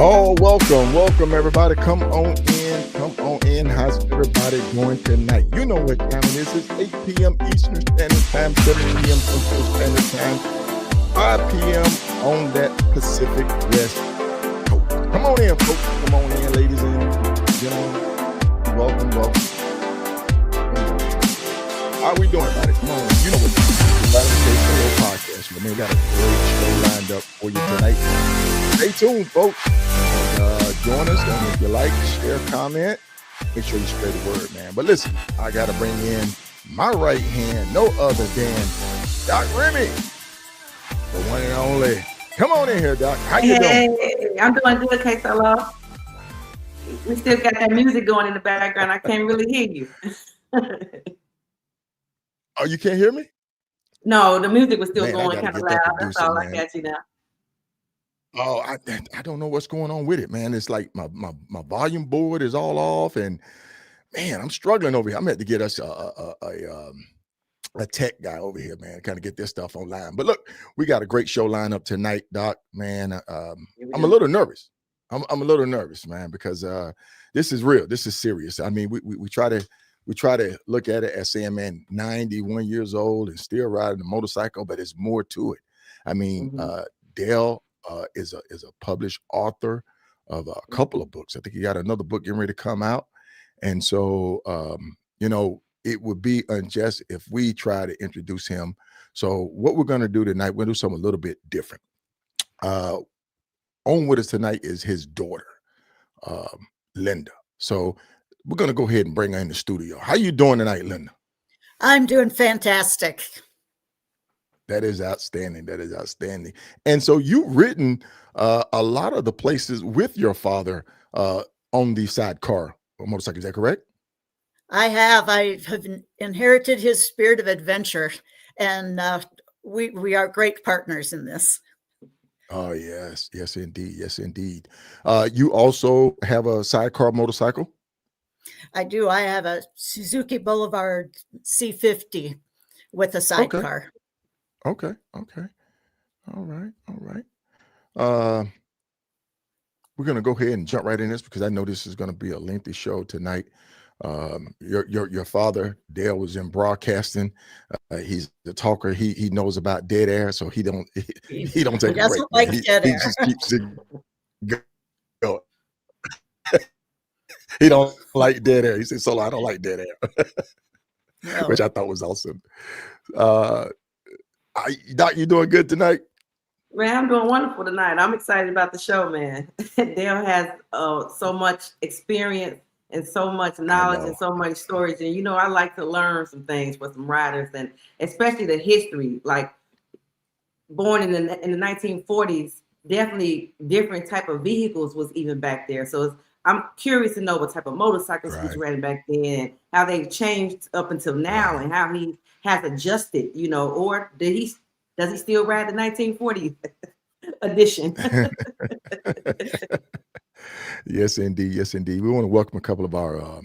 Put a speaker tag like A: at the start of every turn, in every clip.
A: Oh, welcome everybody. Come on in. How's everybody doing tonight? You know what time it is. It's 8 p.m. Eastern Standard Time, 7 p.m. Central Standard Time, 5 p.m. on that Pacific West Coast. Come on in, folks. Come on in, ladies and gentlemen. Welcome. How we doing, buddy? Come on in. You know what time it is. Podcast. We got a great show lined up for you tonight. Stay tuned, folks. Join us, and if you like, share, comment, make sure you spread the word, man. But listen, I got to bring in my right hand, no other than Doc Remy, the one and only. Come on in here, Doc. How you doing?
B: I'm doing good, K-Solo. We still got that music going in the background. I can't really hear you.
A: Oh, you can't hear me?
B: No, the music was still going kind of loud. That's all I got you now.
A: Oh, I don't know what's going on with it, man. It's like my volume board is all off, and man, I'm struggling over here. I'm going to get us a tech guy over here, man, kind of get this stuff online. But look, we got a great show lined up tonight, Doc. Man, I'm a little nervous. I'm a little nervous, man, because this is real. This is serious. I mean, we try to look at it as saying, man, 91 years old and still riding a motorcycle, but there's more to it. I mean, Dale is a published author of a couple of books. I think he got another book getting ready to come out. And so, it would be unjust if we try to introduce him. So what we're going to do tonight, we're going to do something a little bit different. On with us tonight is his daughter, Linda. So we're going to go ahead and bring her in the studio. How you doing tonight, Linda?
C: I'm doing fantastic.
A: That is outstanding. And so you've written a lot of the places with your father on the sidecar motorcycle. Is that correct?
C: I have inherited his spirit of adventure, and we are great partners in this.
A: Oh, yes, indeed. You also have a sidecar motorcycle?
C: I do. I have a Suzuki Boulevard C50 with a sidecar.
A: Okay. All right. We're going to go ahead and jump right in this because I know this is going to be a lengthy show tonight. Your father, Dale, was in broadcasting. He's the talker. He knows about dead air, so he don't take a break.
C: He doesn't like dead air.
A: He just keeps it going. He don't like dead air. He said, "Solo, I don't like dead air,"
C: No.
A: Which I thought was awesome. Doc, you doing good tonight?
B: Man, I'm doing wonderful tonight. I'm excited about the show, man. Dale has so much experience and so much knowledge and so much stories. And, I like to learn some things with some riders, and especially the history, like born in the 1940s, definitely different type of vehicles was even back there. So I'm curious to know what type of motorcycles he was riding back then, how they've changed up until now, and how he has adjusted, or does he still ride the 1940s edition?
A: Yes, indeed. We want to welcome a couple of our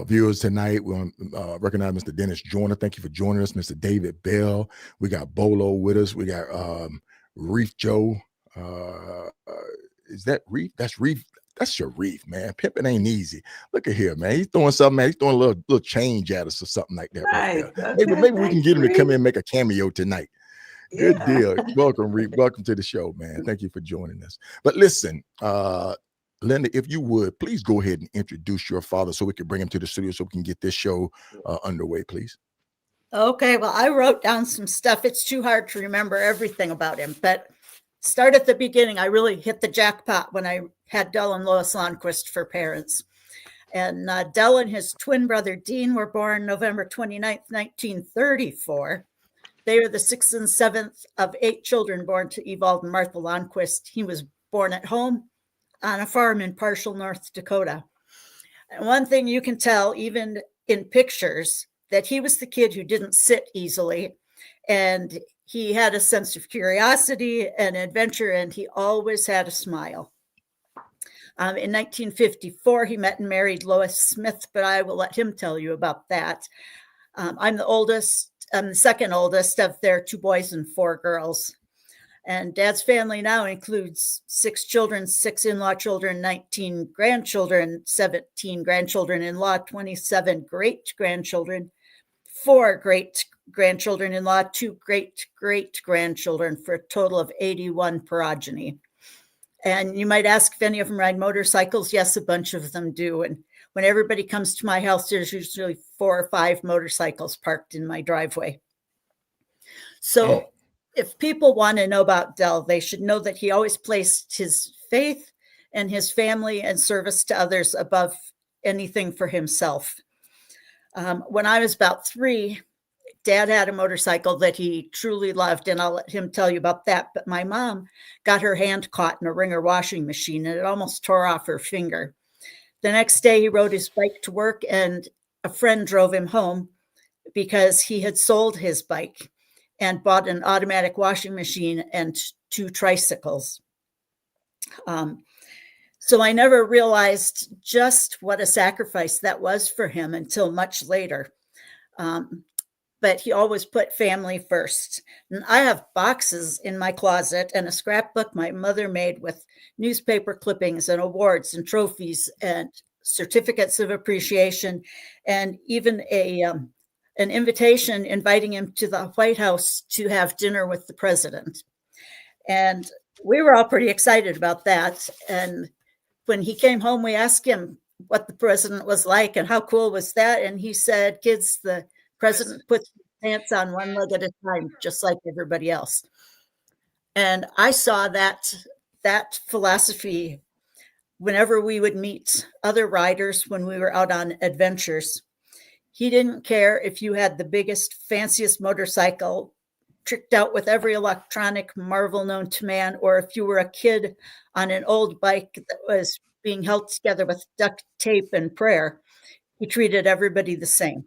A: viewers tonight. We want to recognize Mr. Dennis Joyner. Thank you for joining us. Mr. David Bell. We got Bolo with us. We got Reef Joe. Is that Reef? That's Reef. That's your Reef, man. Pimping ain't easy. Look at here, man. He's throwing something, man. He's throwing a little change at us or something like that.
B: Right.
A: Okay. Maybe we can get him to come in and make a cameo tonight. Good deal. Welcome, Reef. Welcome to the show, man. Thank you for joining us. But listen, Linda, if you would, please go ahead and introduce your father so we can bring him to the studio so we can get this show underway, please.
C: Okay, well, I wrote down some stuff. It's too hard to remember everything about him, but start at the beginning. I really hit the jackpot when I had Dell and Lois Lonnquist for parents. And Dell and his twin brother, Dean, were born November 29th, 1934. They were the 6th and 7th of 8 children born to Ewald and Martha Lonnquist. He was born at home on a farm in Parshall, North Dakota. And one thing you can tell, even in pictures, that he was the kid who didn't sit easily. And he had a sense of curiosity and adventure, and he always had a smile. In 1954, he met and married Lois Smith, but I will let him tell you about that. I'm the second oldest of their 2 boys and 4 girls. And Dad's family now includes 6 children, 6 in-law children, 19 grandchildren, 17 grandchildren-in-law, 27 great-grandchildren, 4 great-grandchildren-in-law, 2 great-great-grandchildren, for a total of 81 progeny. And you might ask if any of them ride motorcycles. Yes, a bunch of them do. And when everybody comes to my house, there's usually 4 or 5 motorcycles parked in my driveway. So if people want to know about Del, they should know that he always placed his faith and his family and service to others above anything for himself. When I was about 3, Dad had a motorcycle that he truly loved, and I'll let him tell you about that. But my mom got her hand caught in a wringer washing machine, and it almost tore off her finger. The next day, he rode his bike to work, and a friend drove him home because he had sold his bike and bought an automatic washing machine and 2 tricycles. So I never realized just what a sacrifice that was for him until much later. But he always put family first. And I have boxes in my closet and a scrapbook my mother made with newspaper clippings and awards and trophies and certificates of appreciation, and even an invitation inviting him to the White House to have dinner with the president. And we were all pretty excited about that. And when he came home, we asked him what the president was like and how cool was that. And he said, "Kids, the president puts his pants on one leg at a time, just like everybody else." And I saw that philosophy whenever we would meet other riders when we were out on adventures. He didn't care if you had the biggest, fanciest motorcycle, tricked out with every electronic marvel known to man, or if you were a kid on an old bike that was being held together with duct tape and prayer. He treated everybody the same.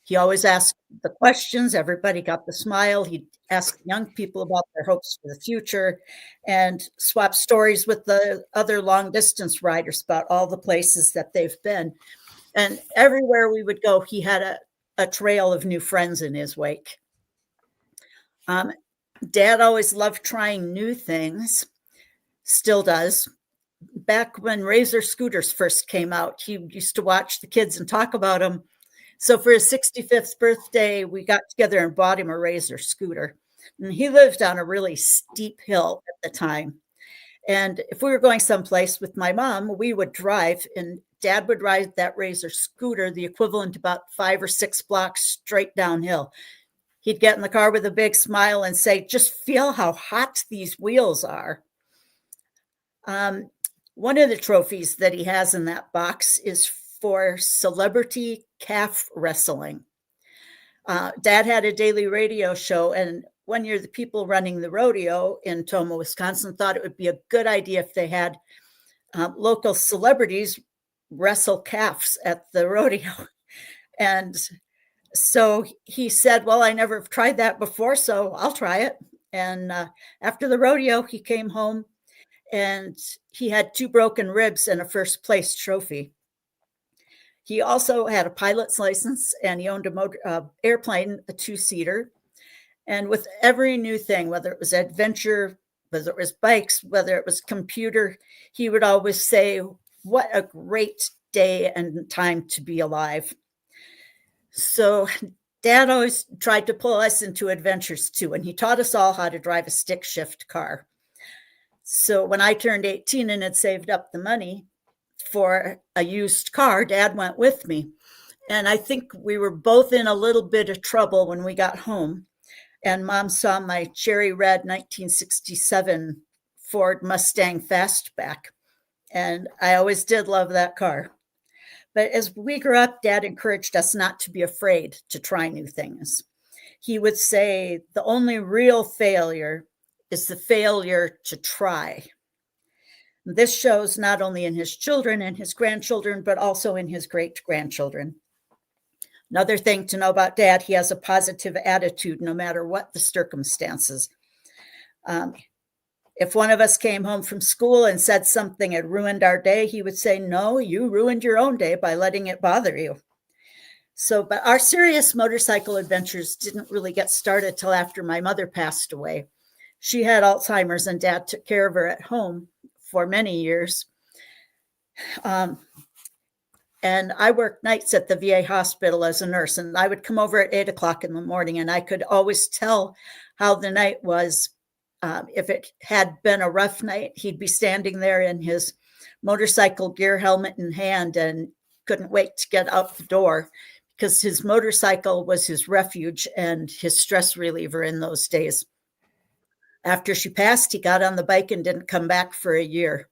C: He always asked the questions. Everybody got the smile. He'd ask young people about their hopes for the future and swap stories with the other long distance riders about all the places that they've been. And everywhere we would go, he had a trail of new friends in his wake. Dad always loved trying new things, still does. Back when Razor scooters first came out, he used to watch the kids and talk about them. So for his 65th birthday, we got together and bought him a Razor scooter. And he lived on a really steep hill at the time. And if we were going someplace with my mom, we would drive, and Dad would ride that Razor scooter, the equivalent about 5 or 6 blocks straight downhill. He'd get in the car with a big smile and say, "Just feel how hot these wheels are." One of the trophies that he has in that box is for celebrity calf wrestling. Dad had a daily radio show, and one year the people running the rodeo in Tombo, Wisconsin, thought it would be a good idea if they had local celebrities wrestle calves at the rodeo. And so he said, "Well, I never have tried that before, so I'll try it." And after the rodeo, he came home and he had 2 broken ribs and a first place trophy. He also had a pilot's license, and he owned a airplane, a 2-seater. And with every new thing, whether it was adventure, whether it was bikes, whether it was computer, he would always say, "What a great day and time to be alive." So Dad always tried to pull us into adventures too, and he taught us all how to drive a stick shift car. So when I turned 18 and had saved up the money for a used car, Dad went with me. And I think we were both in a little bit of trouble when we got home. And Mom saw my cherry red 1967 Ford Mustang Fastback. And I always did love that car. But as we grew up, Dad encouraged us not to be afraid to try new things. He would say, "The only real failure is the failure to try." This shows not only in his children and his grandchildren, but also in his great-grandchildren. Another thing to know about Dad, he has a positive attitude no matter what the circumstances. If one of us came home from school and said something had ruined our day, he would say, "No, you ruined your own day by letting it bother you." So, but our serious motorcycle adventures didn't really get started till after my mother passed away. She had Alzheimer's and Dad took care of her at home for many years. And I worked nights at the VA hospital as a nurse, and I would come over at 8 o'clock in the morning, and I could always tell how the night was. If it had been a rough night, he'd be standing there in his motorcycle gear, helmet in hand, and couldn't wait to get out the door because his motorcycle was his refuge and his stress reliever in those days. After she passed, he got on the bike and didn't come back for a year.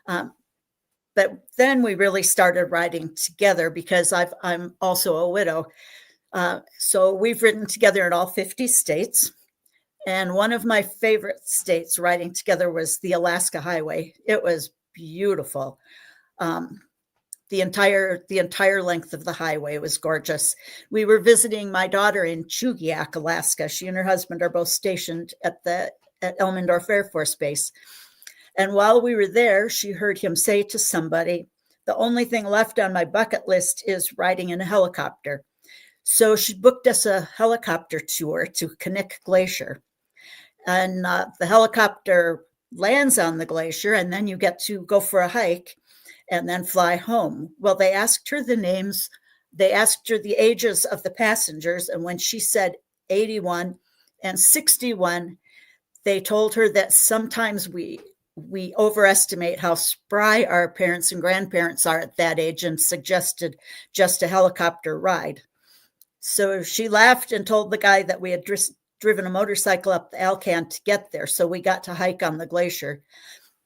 C: But then we really started riding together because I'm also a widow. So we've ridden together in all 50 states. And one of my favorite states riding together was the Alaska Highway. It was beautiful. The entire length of the highway was gorgeous. We were visiting my daughter in Chugiak, Alaska. She and her husband are both stationed at Elmendorf Air Force Base. And while we were there, she heard him say to somebody, "The only thing left on my bucket list is riding in a helicopter." So she booked us a helicopter tour to Knik Glacier. And the helicopter lands on the glacier, and then you get to go for a hike and then fly home. Well, they asked her the names. They asked her the ages of the passengers. And when she said 81 and 61, they told her that sometimes we overestimate how spry our parents and grandparents are at that age and suggested just a helicopter ride. So she laughed and told the guy that we had driven a motorcycle up the Alcan to get there. So we got to hike on the glacier.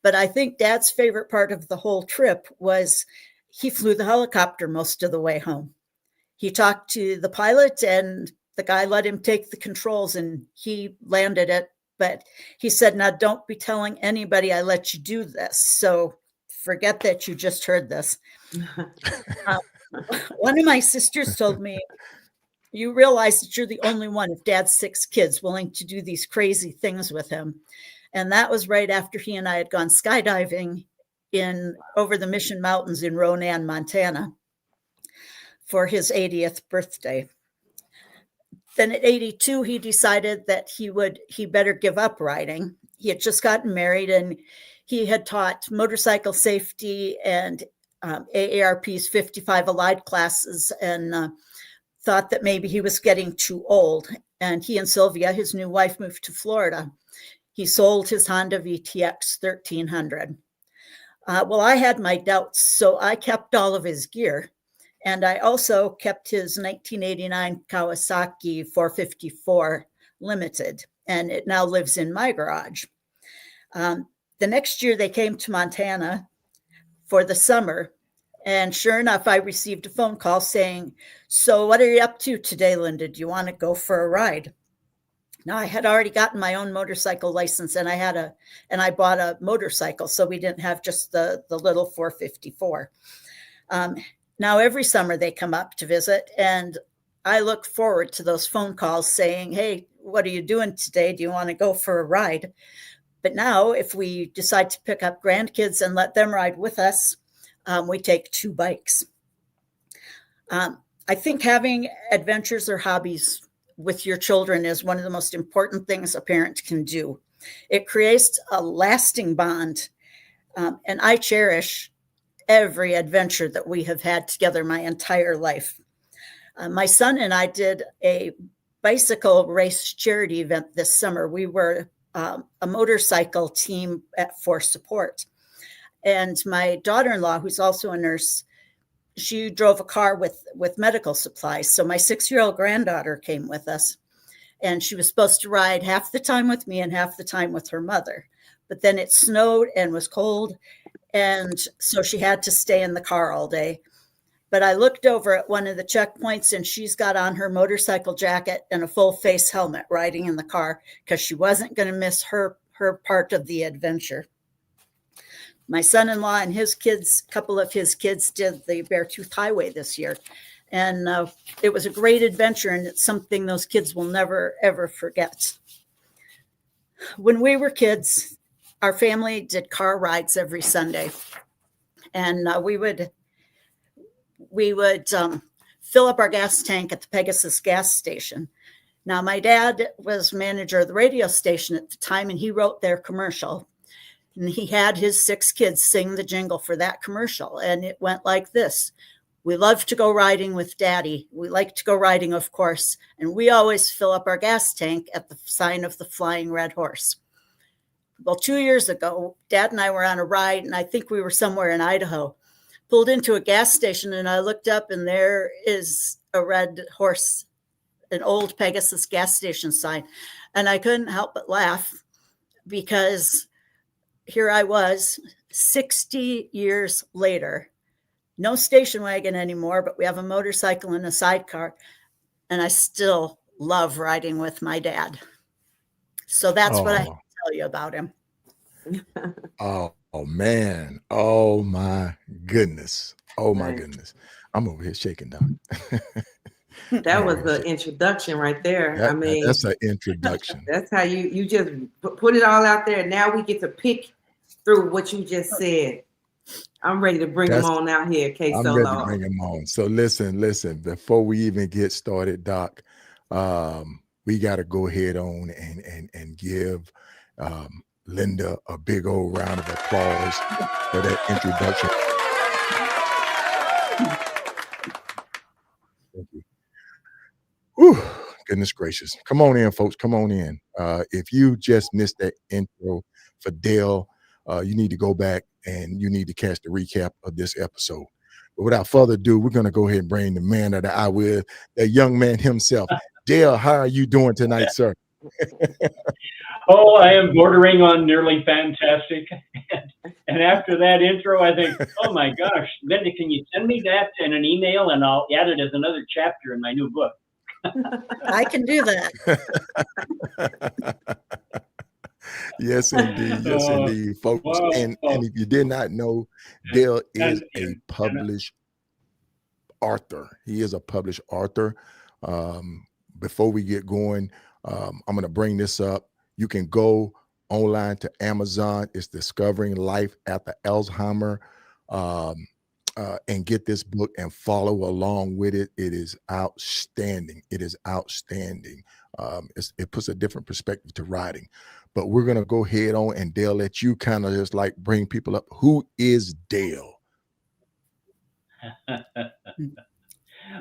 C: But I think Dad's favorite part of the whole trip was he flew the helicopter most of the way home. He talked to the pilot and the guy let him take the controls and he landed it. But he said, "Now don't be telling anybody I let you do this. So forget that you just heard this." One of my sisters told me, "You realize that you're the only one of Dad's 6 kids willing to do these crazy things with him." And that was right after he and I had gone skydiving over the Mission Mountains in Ronan, Montana for his 80th birthday. Then at 82, he decided that he better give up riding. He had just gotten married and he had taught motorcycle safety and AARP's 55 Allied classes and thought that maybe he was getting too old. And he and Sylvia, his new wife, moved to Florida. He sold his Honda VTX 1300. Well, I had my doubts, so I kept all of his gear. And I also kept his 1989 Kawasaki 454 Limited, and it now lives in my garage. The next year, they came to Montana for the summer. And sure enough, I received a phone call saying, "So what are you up to today, Linda? Do you want to go for a ride?" Now, I had already gotten my own motorcycle license and I bought a motorcycle. So we didn't have just the little 454. Now, every summer they come up to visit and I look forward to those phone calls saying, "Hey, what are you doing today? Do you want to go for a ride?" But now if we decide to pick up grandkids and let them ride with us, we take 2 bikes. I think having adventures or hobbies with your children is one of the most important things a parent can do. It creates a lasting bond. And I cherish every adventure that we have had together my entire life. My son and I did a bicycle race charity event this summer. We were a motorcycle team for support. And my daughter-in-law, who's also a nurse, she drove a car with medical supplies. So my 6-year-old granddaughter came with us and she was supposed to ride half the time with me and half the time with her mother. But then it snowed and was cold. And so she had to stay in the car all day. But I looked over at one of the checkpoints and she's got on her motorcycle jacket and a full face helmet riding in the car because she wasn't going to miss her part of the adventure. My son-in-law and his kids, a couple of his kids did the Beartooth Highway this year. And it was a great adventure and it's something those kids will never, ever forget. When we were kids, our family did car rides every Sunday. And we would fill up our gas tank at the Pegasus gas station. Now, my dad was manager of the radio station at the time, and he wrote their commercial. And he had his 6 kids sing the jingle for that commercial. And it went like this: "We love to go riding with Daddy. We like to go riding, of course. And we always fill up our gas tank at the sign of the Flying Red Horse." Well, 2 years ago, Dad and I were on a ride, and I think we were somewhere in Idaho. Pulled into a gas station, and I looked up, and there is a red horse, an old Pegasus gas station sign. And I couldn't help but laugh, because here I was 60 years later, no station wagon anymore, but we have a motorcycle and a sidecar. And I still love riding with my dad. So that's what I have to tell you about him.
A: Oh man. Oh my goodness. Oh my goodness. I'm over here shaking down.
B: That was the introduction right there. I mean,
A: that's an introduction.
B: That's how you just put it all out there. Now we get to pick through what you just said. I'm ready to bring them on out here, K Solo.
A: I'm ready to bring them on. So listen, before we even get started, Doc, we got to go ahead on and give Linda a big old round of applause for that introduction. Thank you. Whew, goodness gracious. Come on in, folks. Come on in. If you just missed that intro for Dale, you need to go back and you need to catch the recap of this episode. But without further ado, we're going to go ahead and bring the man of the hour with the young man himself. Dale, how are you doing tonight, sir?
D: Oh, I am bordering on nearly fantastic. And after that intro, I think, oh my gosh, Linda, can you send me that in an email and I'll add it as another chapter in my new book?
C: I can do that.
A: Yes, indeed, folks. Wow. And if you did not know, Dale is a published author. He is a published author. Before we get going, I'm going to bring this up. You can go online to Amazon. It's Discovering Life After Alzheimer, and get this book and follow along with it. It is outstanding. It is outstanding. It puts a different perspective to writing. But we're going to go ahead on, and Dale, let you kind of just like bring people up. Who is Dale?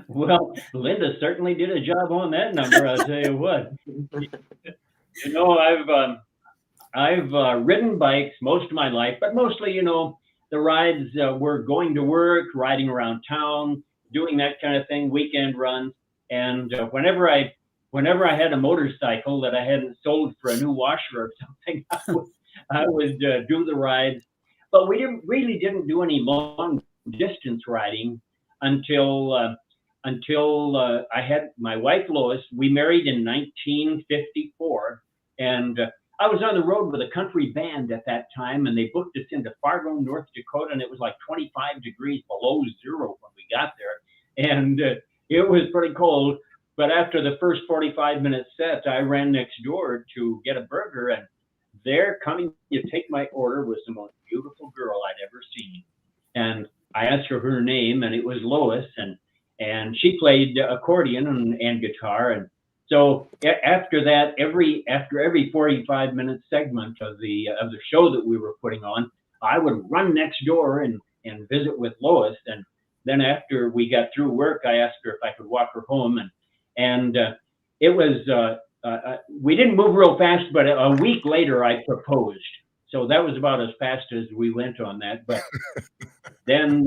D: Well, Linda certainly did a job on that number, I'll tell you what. You know, I've ridden bikes most of my life, but mostly, you know, the rides were going to work, riding around town, doing that kind of thing, weekend runs. And whenever I had a motorcycle that I hadn't sold for a new washer or something, I would do the rides. But we really didn't do any long distance riding until I had my wife Lois. We married in 1954, and I was on the road with a country band at that time, and they booked us into Fargo, North Dakota, and it was like 25 degrees below zero when we got there, and it was pretty cold. But after the first 45-minute set, I ran next door to get a burger, and there, coming to take my order, was the most beautiful girl I'd ever seen. And I asked her name, and it was Lois, and she played accordion and guitar. And so after that, after every 45-minute segment of the show that we were putting on, I would run next door and visit with Lois. And then after we got through work, I asked her if I could walk her home, and it was we didn't move real fast, but a week later I proposed. So that was about as fast as we went on that. But then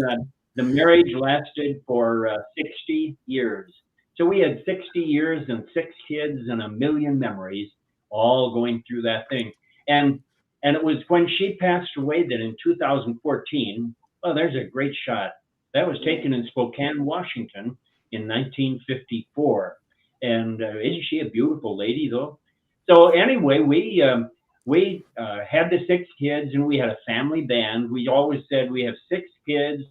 D: the marriage lasted for 60 years. So we had 60 years and 6 kids and a million memories all going through that thing. And it was when she passed away that in 2014, oh, there's a great shot. That was taken in Spokane, Washington in 1954. And isn't she a beautiful lady, though? So anyway, we had the 6 kids, and we had a family band. We always said we have 6 kids,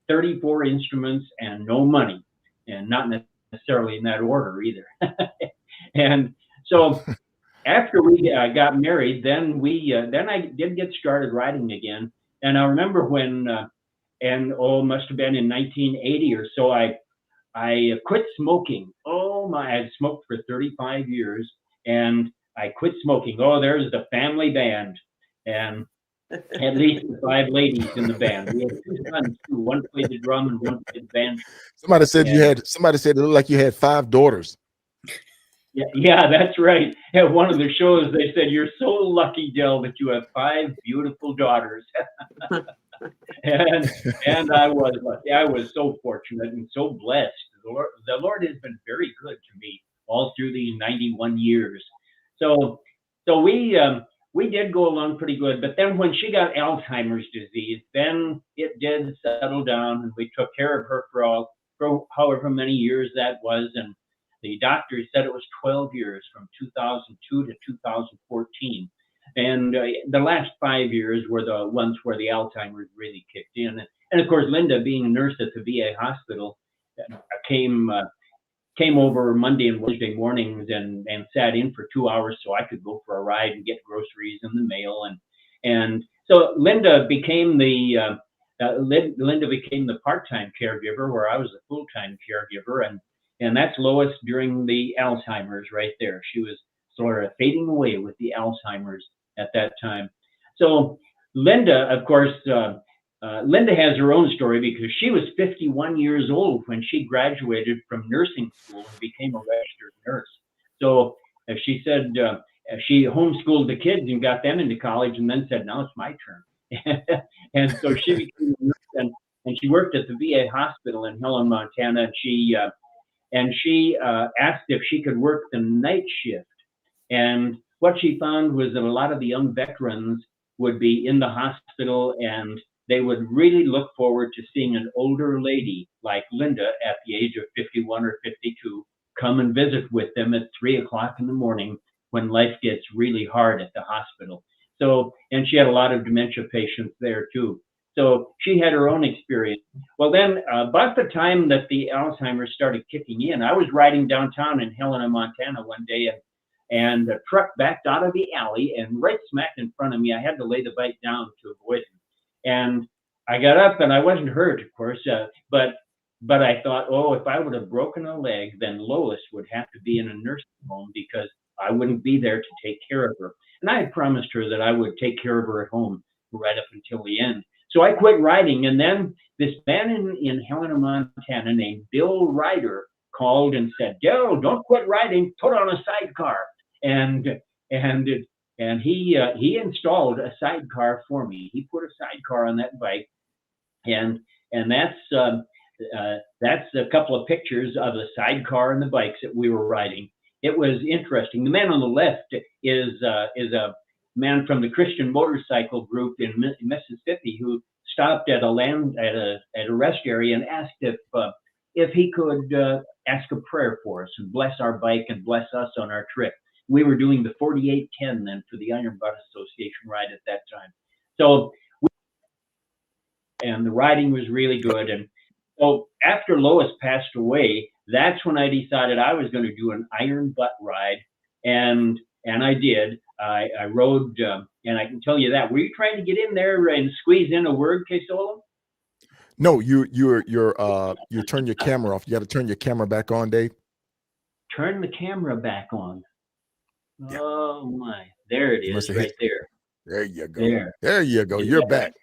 D: 34 instruments, and no money, and not necessarily in that order either. And so after we got married, then I did get started riding again. And I remember when, must have been in 1980 or so, I quit smoking. Oh, oh my, I had smoked for 35 years and I quit smoking. Oh, there's the family band. And at least 5 ladies in the band. We had 2 sons too. One played the drum and one played the banjo.
A: Somebody said
D: And
A: somebody said it looked like you had 5 daughters.
D: yeah, that's right. At one of the shows, they said, "You're so lucky, Del, that you have 5 beautiful daughters." and I was lucky. I was so fortunate and so blessed. The Lord has been very good to me all through these 91 years. So we did go along pretty good. But then when she got Alzheimer's disease, then it did settle down, and we took care of her for however many years that was, and the doctor said it was 12 years from 2002 to 2014. And the last 5 years were the ones where the Alzheimer's really kicked in. And of course, Linda, being a nurse at the VA hospital, came over Monday and Wednesday mornings and sat in for 2 hours so I could go for a ride and get groceries in the mail. And so Linda became the part-time caregiver, where I was the full-time caregiver. And that's Lois during the Alzheimer's right there. She was sort of fading away with the Alzheimer's at that time. So Linda, of course, Linda has her own story because she was 51 years old when she graduated from nursing school and became a registered nurse. So she said she homeschooled the kids and got them into college, and then said, "Now it's my turn." And so she became a nurse, and she worked at the VA hospital in Helen, Montana. And she asked if she could work the night shift. And what she found was that a lot of the young veterans would be in the hospital, and they would really look forward to seeing an older lady like Linda at the age of 51 or 52 come and visit with them at 3 o'clock in the morning when life gets really hard at the hospital. So, and she had a lot of dementia patients there too. So she had her own experience. Well, then about the time that the Alzheimer's started kicking in, I was riding downtown in Helena, Montana one day, and a truck backed out of the alley, and right smack in front of me, I had to lay the bike down to avoid him. And I got up, and I wasn't hurt, of course, but I thought, oh, if I would have broken a leg, then Lois would have to be in a nursing home because I wouldn't be there to take care of her. And I had promised her that I would take care of her at home right up until the end. So I quit riding, and then this man in Helena, Montana named Bill Ryder called and said, "Del, don't quit riding, put on a sidecar." And he installed a sidecar for me. He put a sidecar on that bike, and that's a couple of pictures of the sidecar and the bikes that we were riding. It was interesting. The man on the left is a man from the Christian Motorcycle Group in Mississippi who stopped at a rest area and asked if he could ask a prayer for us and bless our bike and bless us on our trip. We were doing the 4810 then for the Iron Butt Association ride at that time. So, and the riding was really good. And so after Lois passed away, that's when I decided I was going to do an Iron Butt ride. And I did. I rode, and I can tell you that. Were you trying to get in there and squeeze in a word, K-Solo?
A: No, you turn your camera off. You got to turn your camera back on, Dave.
D: Turn the camera back on.
A: Yeah.
D: Oh my! There it is, right there.
A: There you go.
D: There
A: you go. You're back.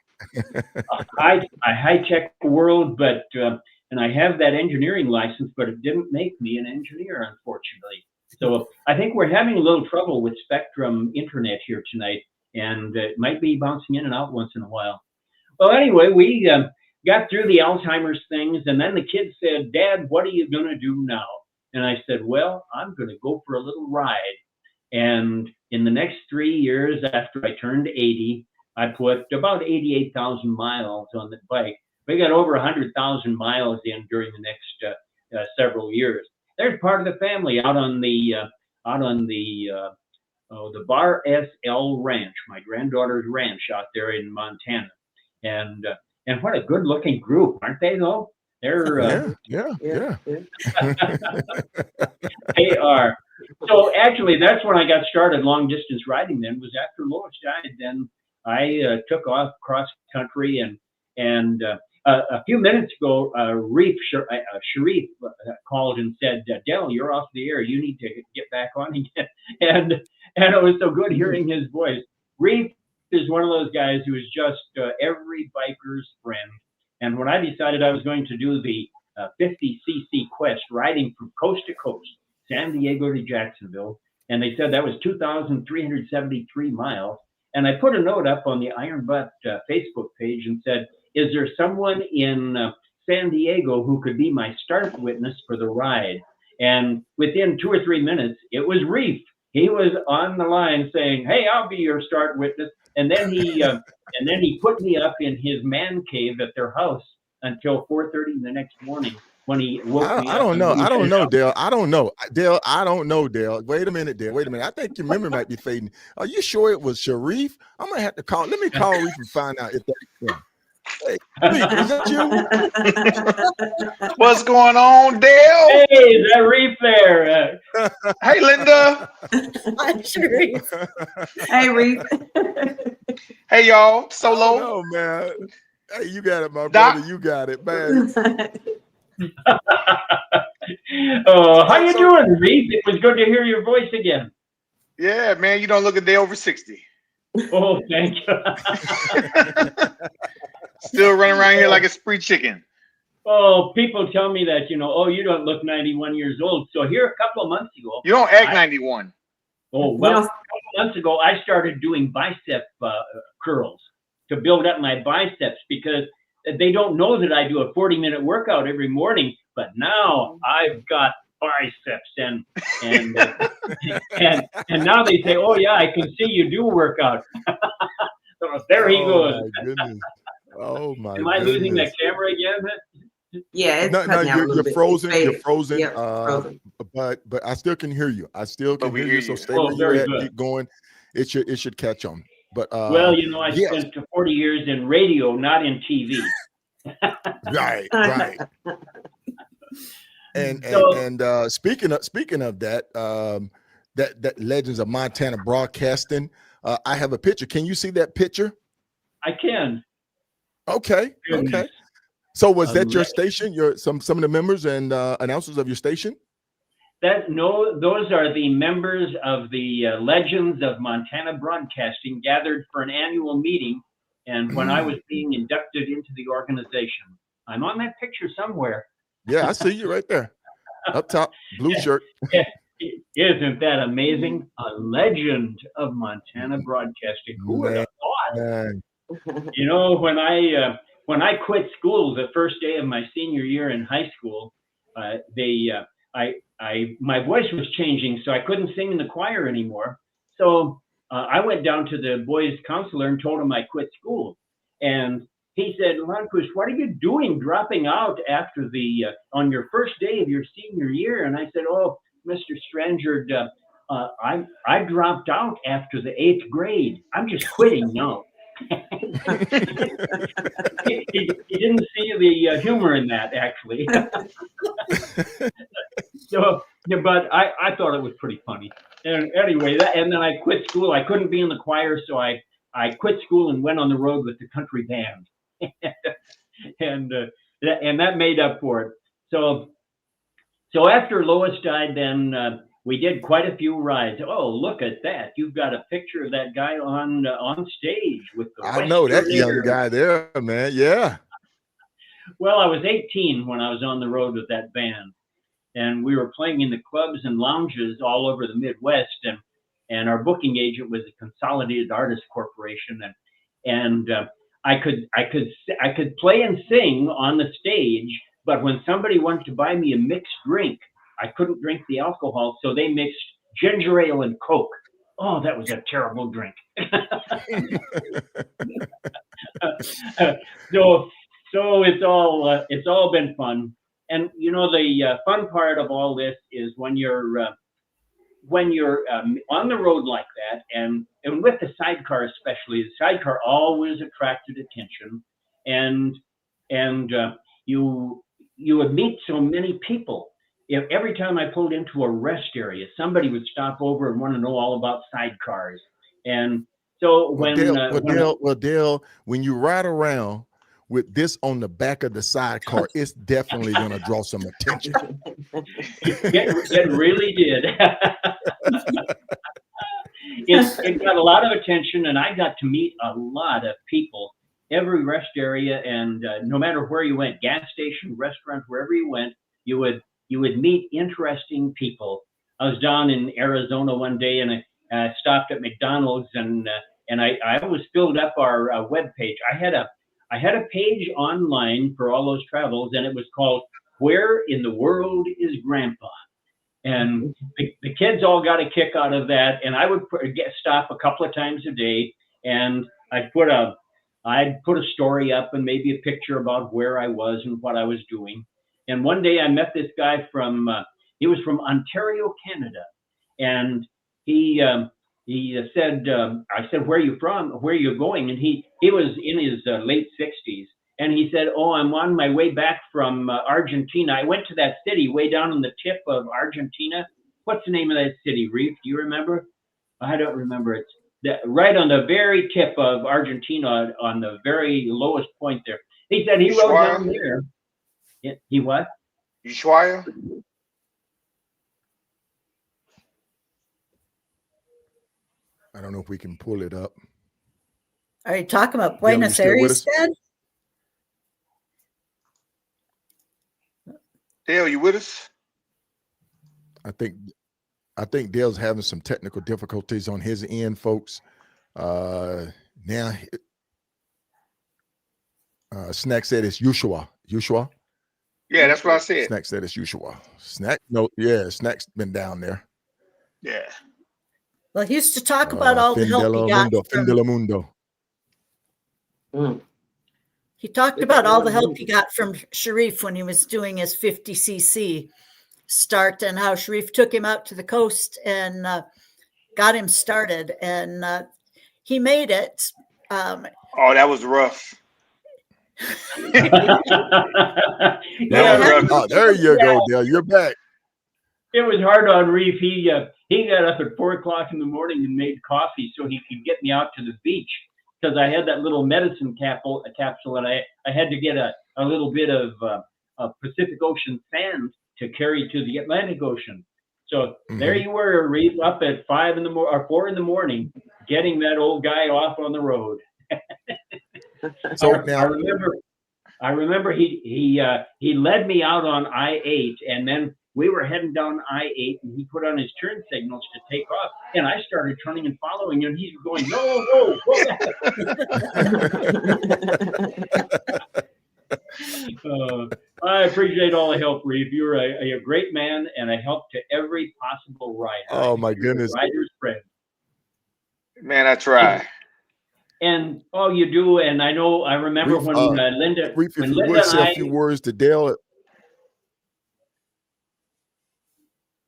D: I high-tech world, but and I have that engineering license, but it didn't make me an engineer, unfortunately. So I think we're having a little trouble with Spectrum Internet here tonight, and it might be bouncing in and out once in a while. Well, anyway, we got through the Alzheimer's things, and then the kids said, "Dad, what are you going to do now?" And I said, "Well, I'm going to go for a little ride." And in the next 3 years after I turned 80, I put about 88,000 miles on the bike. We got over 100,000 miles in during the next several years. There's part of the family out on the Bar SL Ranch, my granddaughter's ranch out there in Montana. And what a good-looking group, aren't they? Though they're
A: yeah.
D: They are. So actually, that's when I got started long distance riding. Then was after Lois died. Then I took off cross country, and a few minutes ago, Sharif called and said, Dell, you're off the air. You need to get back on again. And it was so good hearing his voice. Reef is one of those guys who is just every biker's friend. And when I decided I was going to do the 50cc quest, riding from coast to coast, San Diego to Jacksonville, and they said that was 2,373 miles. And I put a note up on the Iron Butt Facebook page and said, is there someone in San Diego who could be my start witness for the ride? And within 2 or 3 minutes, it was Reef. He was on the line saying, hey, I'll be your start witness. And then he put me up in his man cave at their house until 4:30 the next morning when he woke me up.
A: I don't know, Dale. I don't know, Dale. Wait a minute, Dale. Wait a minute. I think your memory might be fading. Are you sure it was Sharif? I'm gonna have to call. Let me call Reef and find out if that's him. Hey, Reef, is that
E: you? What's going on, Dale?
D: Hey, is that Reef there?
E: Hey, Linda.
C: I'm Sharif.
B: Hey, Reef.
E: Hey, y'all. Solo.
A: Oh, man. Hey, you got it, my brother. You got it, man.
D: How you doing, Reef? It was good to hear your voice again.
E: Yeah, man. You don't look a day over 60.
D: Oh, thank you.
E: Still running around here like a spree chicken.
D: Oh, people tell me that, you don't look 91 years old. So here a couple of months ago.
E: You don't act 91.
D: Oh, well, a couple of months ago, I started doing bicep curls to build up my biceps because they don't know that I do a 40-minute workout every morning. But now I've got biceps and now they say, oh, yeah, I can see you do workout. So there he goes.
A: My goodness. Oh my!
D: Am I losing that camera again?
B: Yeah, it's
A: no, you're frozen. You're frozen.
B: Yep, frozen.
A: But I still can hear you. I still can hear you. So stay where you're at. Keep going. It should catch on. But
D: well, I spent 40 years in radio, not in TV.
A: Right. And speaking of that, that Legends of Montana Broadcasting. I have a picture. Can you see that picture?
D: I can.
A: Okay. So was that your station? Some of the members and announcers of your station?
D: Those are the members of the Legends of Montana Broadcasting gathered for an annual meeting. And when I was being inducted into the organization, I'm on that picture somewhere.
A: Yeah, I see you right there, up top, blue shirt.
D: Isn't that amazing? A legend of Montana Broadcasting. Who would have thought? When I quit school the first day of my senior year in high school, my voice was changing, so I couldn't sing in the choir anymore. So I went down to the boys' counselor and told him I quit school. And he said, Lonnquist, what are you doing dropping out after on your first day of your senior year? And I said, oh, Mr. Stranger, I dropped out after the 8th grade. I'm just quitting now. he didn't see the humor in that, actually. So, but I thought it was pretty funny. And anyway, and then I quit school. I couldn't be in the choir, so I quit school and went on the road with the country band, and that made up for it. So after Lois died, then we did quite a few rides. Oh, look at that! You've got a picture of that guy on stage with the.
A: I know that young guy there, man. Yeah.
D: Well, I was 18 when I was on the road with that band, and we were playing in the clubs and lounges all over the Midwest, and our booking agent was a Consolidated Artists Corporation, and I could play and sing on the stage, but when somebody wanted to buy me a mixed drink, I couldn't drink the alcohol, so they mixed ginger ale and Coke. Oh, that was a terrible drink. So it's all been fun. And the fun part of all this is when you're on the road like that, and with the sidecar especially, the sidecar always attracted attention, and you would meet so many people. Every time I pulled into a rest area, somebody would stop over and want to know all about sidecars. And so Dale,
A: when you ride around with this on the back of the sidecar, it's definitely going to draw some attention.
D: It really did. It got a lot of attention, and I got to meet a lot of people. Every rest area, and no matter where you went, gas station, restaurant, wherever you went, you would meet interesting people. I was down in Arizona one day, and I stopped at McDonald's, and I always filled up our webpage. I had a page online for all those travels, and it was called "Where in the World is Grandpa?" And the kids all got a kick out of that. And I would stop a couple of times a day, and I'd put a story up and maybe a picture about where I was and what I was doing. And one day I met this guy he was from Ontario, Canada. And he said, I said, "Where are you from? Where are you going?" And he was in his late 60s. And he said, "Oh, I'm on my way back from Argentina. I went to that city way down on the tip of Argentina. What's the name of that city, Reef? Do you remember?" I don't remember. It's right on the very tip of Argentina, on the very lowest point there. He said he rode down there. He what?
E: Ushuaia?
A: I don't know if we can pull it up.
C: Are you talking about Buenos Aires, Dad?
E: Dale, you with us?
A: I think Dale's having some technical difficulties on his end, folks. Now, Snack said it's Ushua. Ushua?
E: Yeah, that's what I said.
A: Snack said it's Ushua. Snack's been down there.
E: Yeah.
C: Well, he used to talk about all the help he got.
A: Mundo.
C: He talked about all the help he got from Sharif when he was doing his 50cc start, and how Sharif took him out to the coast and got him started, and he made it.
E: Oh, that was rough.
A: Oh, there you go, Dale. You're back.
D: It was hard on Reef. He got up at 4 o'clock in the morning and made coffee so he could get me out to the beach, because I had that little medicine capsule, and I had to get a little bit of Pacific Ocean sand to carry to the Atlantic Ocean. So there you were, Reef, up at 4 in the morning, getting that old guy off on the road.
A: So
D: I remember he led me out on I-8, and then we were heading down I-8, and he put on his turn signals to take off, and I started turning and following him, and he's going, no, go back. I appreciate all the help, Reeve. You're a great man and a help to every possible rider.
A: Oh, my goodness.
D: Rider's friend.
E: Man, I try.
D: And all you do, and I remember when Linda,
A: Reeve, if you would say a few words to Dale.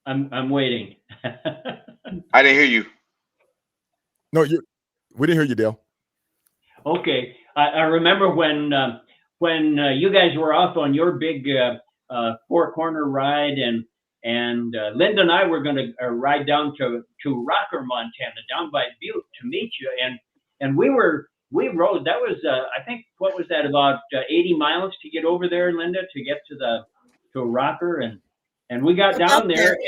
D: I'm waiting.
E: I didn't hear you.
A: No, we didn't hear you, Dale.
D: Okay, I remember when you guys were off on your big four-corner ride, and Linda and I were going to ride down to Rocker, Montana, down by Butte to meet you, and we rode. That was I think, what was that, about 80 miles to get over there, Linda, to get to Rocker, and we got down there,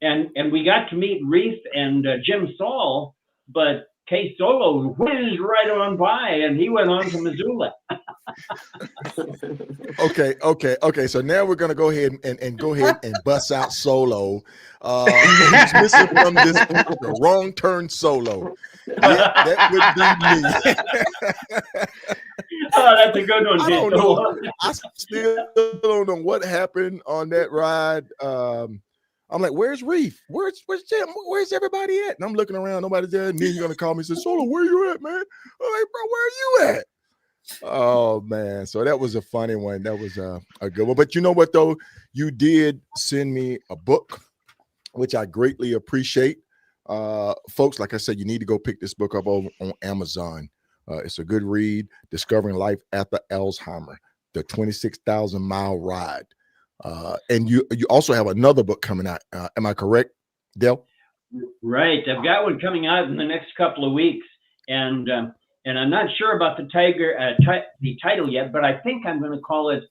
D: and we got to meet Reef and Jim Saul, but K Solo whizzed right on by, and he went on to Missoula.
A: Okay. So now we're gonna go ahead and bust out Solo. He's missing from this the wrong turn Solo. Yeah, that would be me.
D: Oh, that's a good one.
A: I don't know. I still don't know what happened on that ride. I'm like, where's Reef? Where's Jim? Where's everybody at? And I'm looking around, nobody's there. And then you're gonna call me and say, Solo, where you at, man? I'm like, bro, where are you at? Oh man, so that was a funny one. That was a good one. But you know what though? You did send me a book, which I greatly appreciate. Folks, like I said, you need to go pick this book up over on Amazon. It's a good read, Discovering Life After Alzheimer, the 26,000-mile ride. And you also have another book coming out. Am I correct, Dale?
D: Right. I've got one coming out in the next couple of weeks. And and I'm not sure about the the title yet, but I think I'm going to call it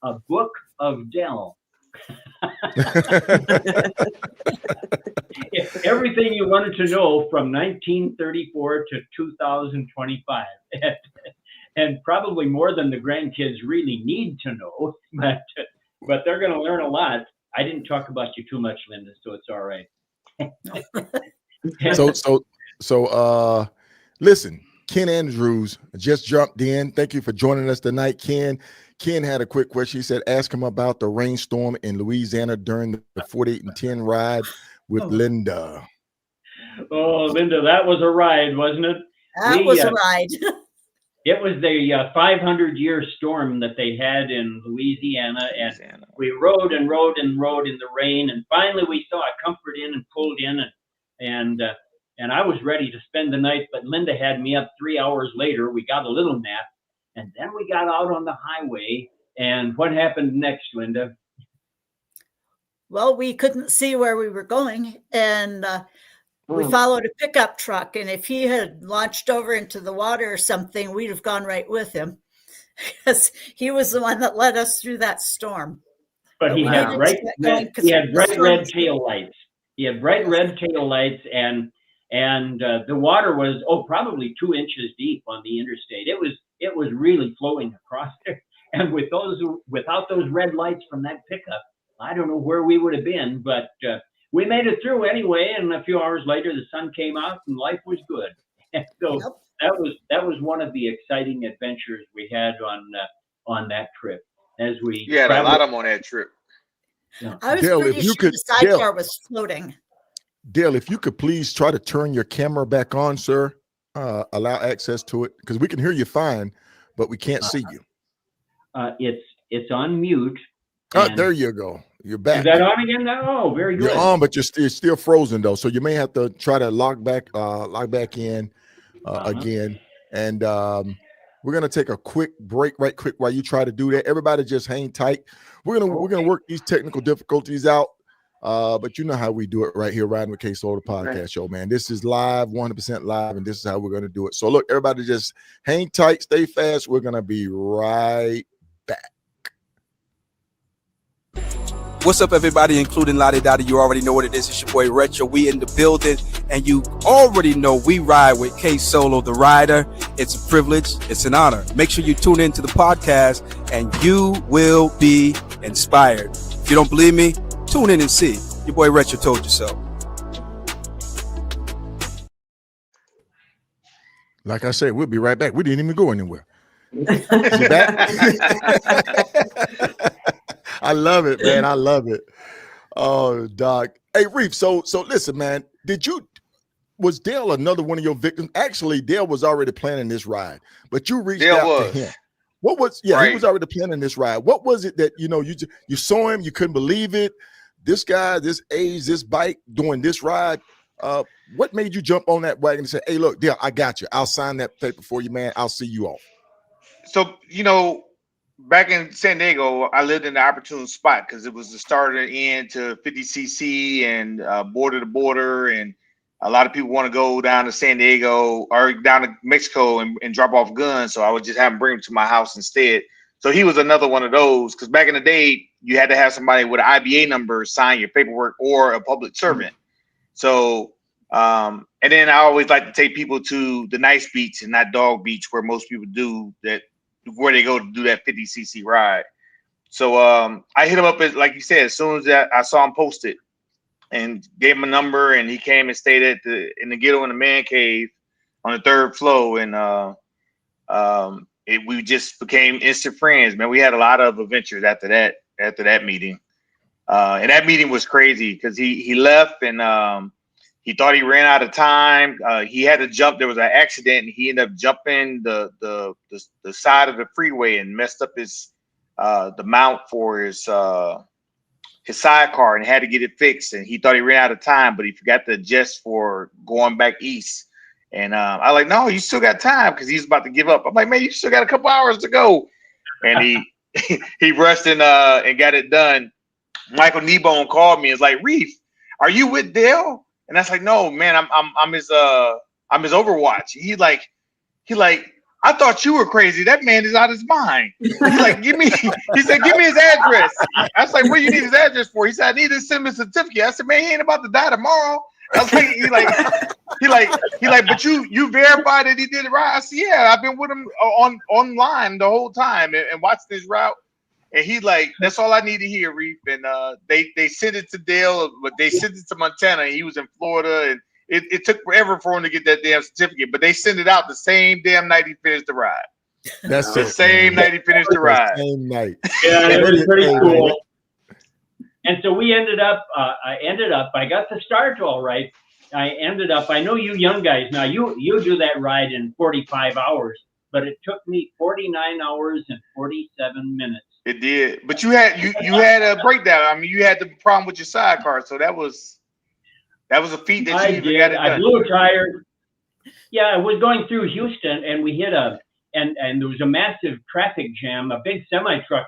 D: A Book of Dell. Everything you wanted to know from 1934 to 2025. And probably more than the grandkids really need to know, but they're going to learn a lot. I didn't talk about you too much, Linda, so it's all right.
A: So listen, Ken Andrews just jumped in. Thank you for joining us tonight, Ken. Ken had a quick question. He said, ask him about the rainstorm in Louisiana during the 48 and 10 ride with Linda.
D: Oh, Linda, that was a ride, wasn't it?
C: That was a ride.
D: It was the 500-year storm that they had in Louisiana, and we rode and rode and rode in the rain, and finally we saw a Comfort Inn and pulled in, and I was ready to spend the night, but Linda had me up 3 hours later. We got a little nap, and then we got out on the highway, and what happened next, Linda?
C: Well, we couldn't see where we were going, and we followed a pickup truck, and if he had launched over into the water or something, we'd have gone right with him because he was the one that led us through that storm.
D: But he had bright red tail lights. He had bright red tail lights, and the water was probably 2 inches deep on the interstate. It was really flowing across there, and without those red lights from that pickup, I don't know where we would have been, but we made it through anyway, and a few hours later, the sun came out and life was good. And so that was one of the exciting adventures we had on that trip. As we
E: had a lot of them on that trip.
C: I was pretty sure the sidecar was floating.
A: Dale, if you could please try to turn your camera back on, sir, allow access to it, because we can hear you fine, but we can't see you.
D: It's on mute.
A: There you go. You're back.
D: Is that on again now? Oh, very good.
A: You're on, but you're still frozen though, so you may have to try to log back in again. And we're gonna take a quick break, right quick, while you try to do that. Everybody, just hang tight. We're gonna work these technical difficulties out, but you know how we do it right here, Riding with K Solo, the podcast show, man. This is live, 100% live, and this is how we're gonna do it. So look, everybody, just hang tight, stay fast. We're gonna be right back.
F: What's up, everybody, including Lottie Dottie? You already know what it is. It's your boy Retro. We in the building, and you already know we ride with K Solo, the rider. It's a privilege. It's an honor. Make sure you tune into the podcast, and you will be inspired. If you don't believe me, tune in and see. Your boy Retro told you so.
A: Like I said, we'll be right back. We didn't even go anywhere. You back? I love it, man. I love it. Oh, Doc. Hey, Reef. So listen, man. Was Dale another one of your victims? Actually, Dale was already planning this ride, but you reached out to him. What was? Yeah, right. He was already planning this ride. What was it that you saw him? You couldn't believe it. This guy, this age, this bike, doing this ride. What made you jump on that wagon and say, "Hey, look, Dale, I got you. I'll sign that paper for you, man. I'll see you off."
E: So back in San Diego, I lived in the opportune spot because it was the starter end to 50cc and border to border, and a lot of people want to go down to San Diego or down to Mexico and drop off guns. So I would just have him bring them to my house instead. So he was another one of those, because back in the day, you had to have somebody with an IBA number sign your paperwork or a public servant. So, and then I always like to take people to the nice beach and not Dog Beach, where most people do that, where they go to do that 50cc ride. So I hit him up, like you said, as soon as I saw him post it, and gave him a number, and he came and stayed in the ghetto in the man cave on the 3rd floor, and we just became instant friends, man. We had a lot of adventures after that meeting, and that meeting was crazy because he left, and he thought he ran out of time. He had to jump. There was an accident, and he ended up jumping the side of the freeway and messed up his the mount for his sidecar and had to get it fixed. And he thought he ran out of time, but he forgot to adjust for going back east. And I was like, no, you still got time, because he's about to give up. I'm like, man, you still got a couple hours to go. And he rushed and got it done. Michael Kneebone called me and was like, Reef, are you with Dale? And I was like, no, man, I'm his Overwatch. he like, I thought you were crazy. That man is out of his mind. He like, he said, give me his address. I was like, what do you need his address for? He said, I need to send me a certificate. I said, man, he ain't about to die tomorrow. I was like, he like, but you verified that he did it right. I said, yeah, I've been with him online the whole time and watched this route. And he like, that's all I need to hear, Reef. And they sent it to Dale, but they sent it to Montana. And he was in Florida, and it took forever for him to get that damn certificate. But they sent it out the same damn night he finished the ride.
A: That's
E: the same night he finished the ride.
A: Same night.
D: Yeah, it was pretty cool. And so we ended up. I got the start all right. I know you young guys now. You do that ride in 45 hours, but it took me 49 hours and 47 minutes.
E: It did, but you had a breakdown. I mean, you had the problem with your sidecar, so that was a feat that you even got it done.
D: I blew a tire. Yeah, I was going through Houston, and we hit and there was a massive traffic jam. A big semi truck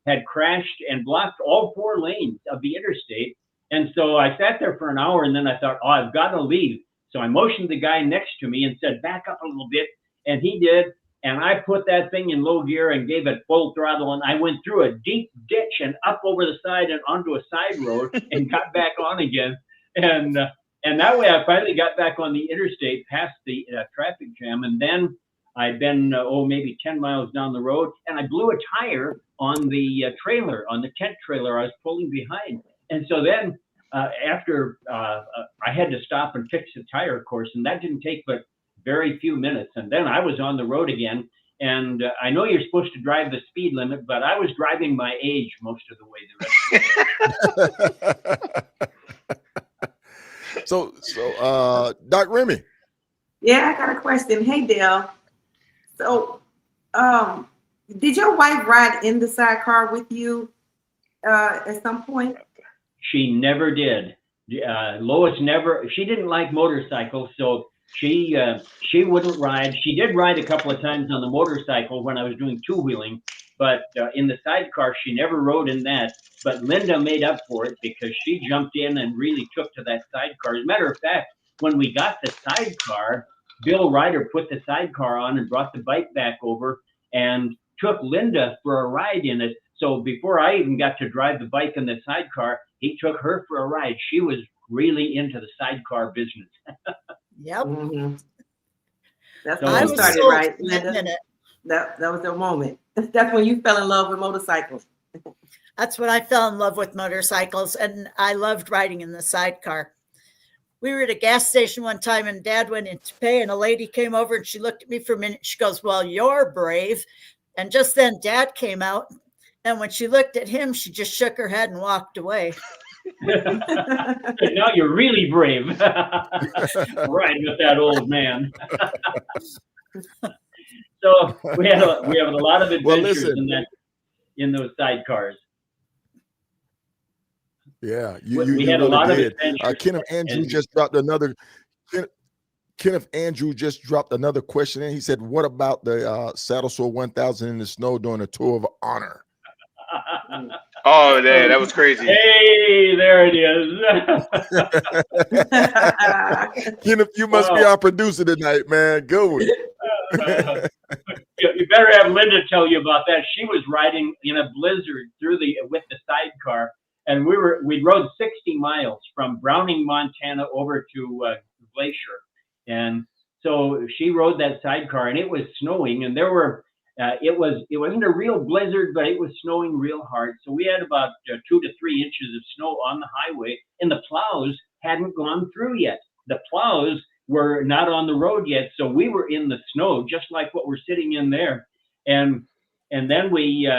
D: had crashed and blocked all 4 lanes of the interstate. And so I sat there for an hour, and then I thought, oh, I've got to leave. So I motioned the guy next to me and said, back up a little bit, and he did. And I put that thing in low gear and gave it full throttle. And I went through a deep ditch and up over the side and onto a side road and got back on again. And that way I finally got back on the interstate past the traffic jam. And then I'd been, maybe 10 miles down the road, and I blew a tire on the trailer, on the tent trailer I was pulling behind. And so then after I had to stop and fix the tire, of course, and that didn't take but very few minutes. And then I was on the road again. And I know you're supposed to drive the speed limit, but I was driving my age most of the way the rest of
A: So, Doc Remy.
B: Yeah, I got a question. Hey, Dale. So, did your wife ride in the sidecar with you at some point?
D: She never did. Lois never. She didn't like motorcycles, so she wouldn't ride. She did ride a couple of times on the motorcycle when I was doing 2-wheeling, but in the sidecar, she never rode in that. But Linda made up for it because she jumped in and really took to that sidecar. As a matter of fact, when we got the sidecar, Bill Ryder put the sidecar on and brought the bike back over and took Linda for a ride in it. So before I even got to drive the bike in the sidecar, he took her for a ride. She was really into the sidecar business.
C: Yep.
B: Mm-hmm. That's
D: So
B: when
C: I
B: you
C: was
B: started,
C: sold
B: right,
C: in that
B: Linda?
C: minute.
B: That was the moment. That's when you fell in love with motorcycles.
C: That's when I fell in love with motorcycles, and I loved riding in the sidecar. We were at a gas station one time, and Dad went in to pay, and a lady came over, and she looked at me for a minute. She goes, well, you're brave. And just then Dad came out, and when she looked at him, she just shook her head and walked away.
D: Now you're really brave. Riding with that old man. So we have a lot of adventures in those sidecars.
A: Yeah,
D: We had a lot of adventures.
A: Kenneth Andrew just dropped another. Kenneth Andrew just dropped another question in. He said, "What about the Saddle Sore 1000 in the snow during a tour of honor?"
E: Oh, that was crazy.
D: Hey, there it is.
A: Kenneth, you must be our producer tonight, man. Good one.
D: You better have Linda tell you about that. She was riding in a blizzard with the sidecar, and we rode 60 miles from Browning, Montana, over to Glacier, and so she rode that sidecar, and it was snowing, and there were. It wasn't a real blizzard, but it was snowing real hard. So we had about 2 to 3 inches of snow on the highway, and the plows hadn't gone through yet. The plows were not on the road yet, so we were in the snow, just like what we're sitting in there. And then we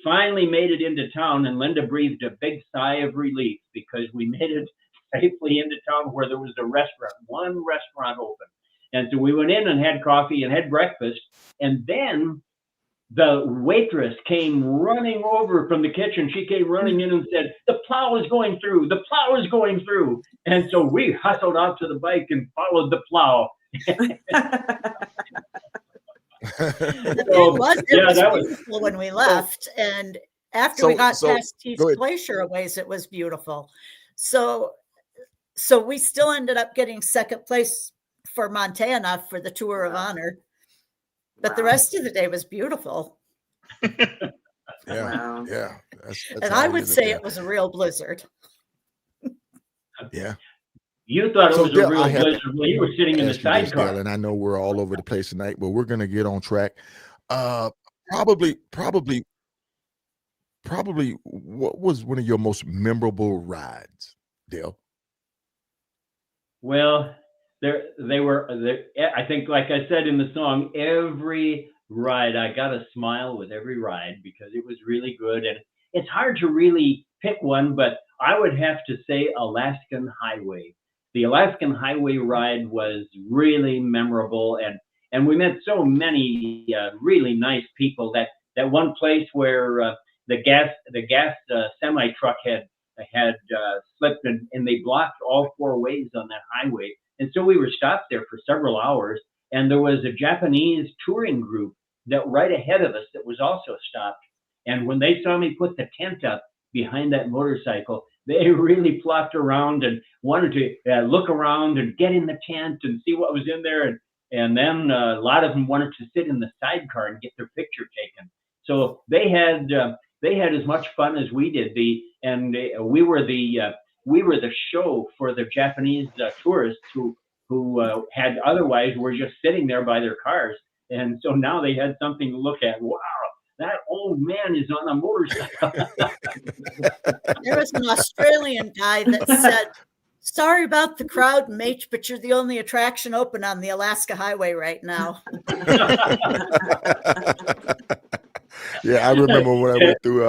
D: finally made it into town, and Linda breathed a big sigh of relief because we made it safely into town where there was one restaurant open. And so we went in and had coffee and had breakfast, and then the waitress came running over from the kitchen. She came running in and said, the plow is going through. The plow is going through. And so we hustled out to the bike and followed the plow.
C: It was beautiful when we left. And after we got past Tees Glacier a ways, it was beautiful. So we still ended up getting second place for Montana for the Tour of Honor. But the rest of the day was beautiful.
A: Yeah. Yeah. That's
C: And
A: how
C: I
A: it
C: would
A: is up
C: say
A: there.
C: it was a real blizzard.
A: Yeah.
D: You thought it
A: So
D: was a
A: Dale, I
D: real
A: have to
D: blizzard. Well, you were sitting in the
A: ask you this, Dale,
D: sidecar.
A: and I know we're all over the place tonight, but we're gonna get on track. Probably, what was one of your most memorable rides, Dale?
D: Well, they were. I think, like I said in the song, every ride I got a smile with every ride because it was really good. And it's hard to really pick one, but I would have to say Alaskan Highway. The Alaskan Highway ride was really memorable, and we met so many really nice people. That one place where the gas semi truck had slipped and they blocked all four ways on that highway. And so we were stopped there for several hours. And there was a Japanese touring group that right ahead of us that was also stopped. And when they saw me put the tent up behind that motorcycle, they really flocked around and wanted to look around and get in the tent and see what was in there. And then a lot of them wanted to sit in the sidecar and get their picture taken. So they had as much fun as we did. We were the show for the Japanese tourists who had otherwise were just sitting there by their cars, and so now they had something to look at. Wow, that old man is on a motorcycle.
C: There was an Australian guy that said, "Sorry about the crowd, mate, but you're the only attraction open on the Alaska Highway right now."
A: Yeah, I remember when I went through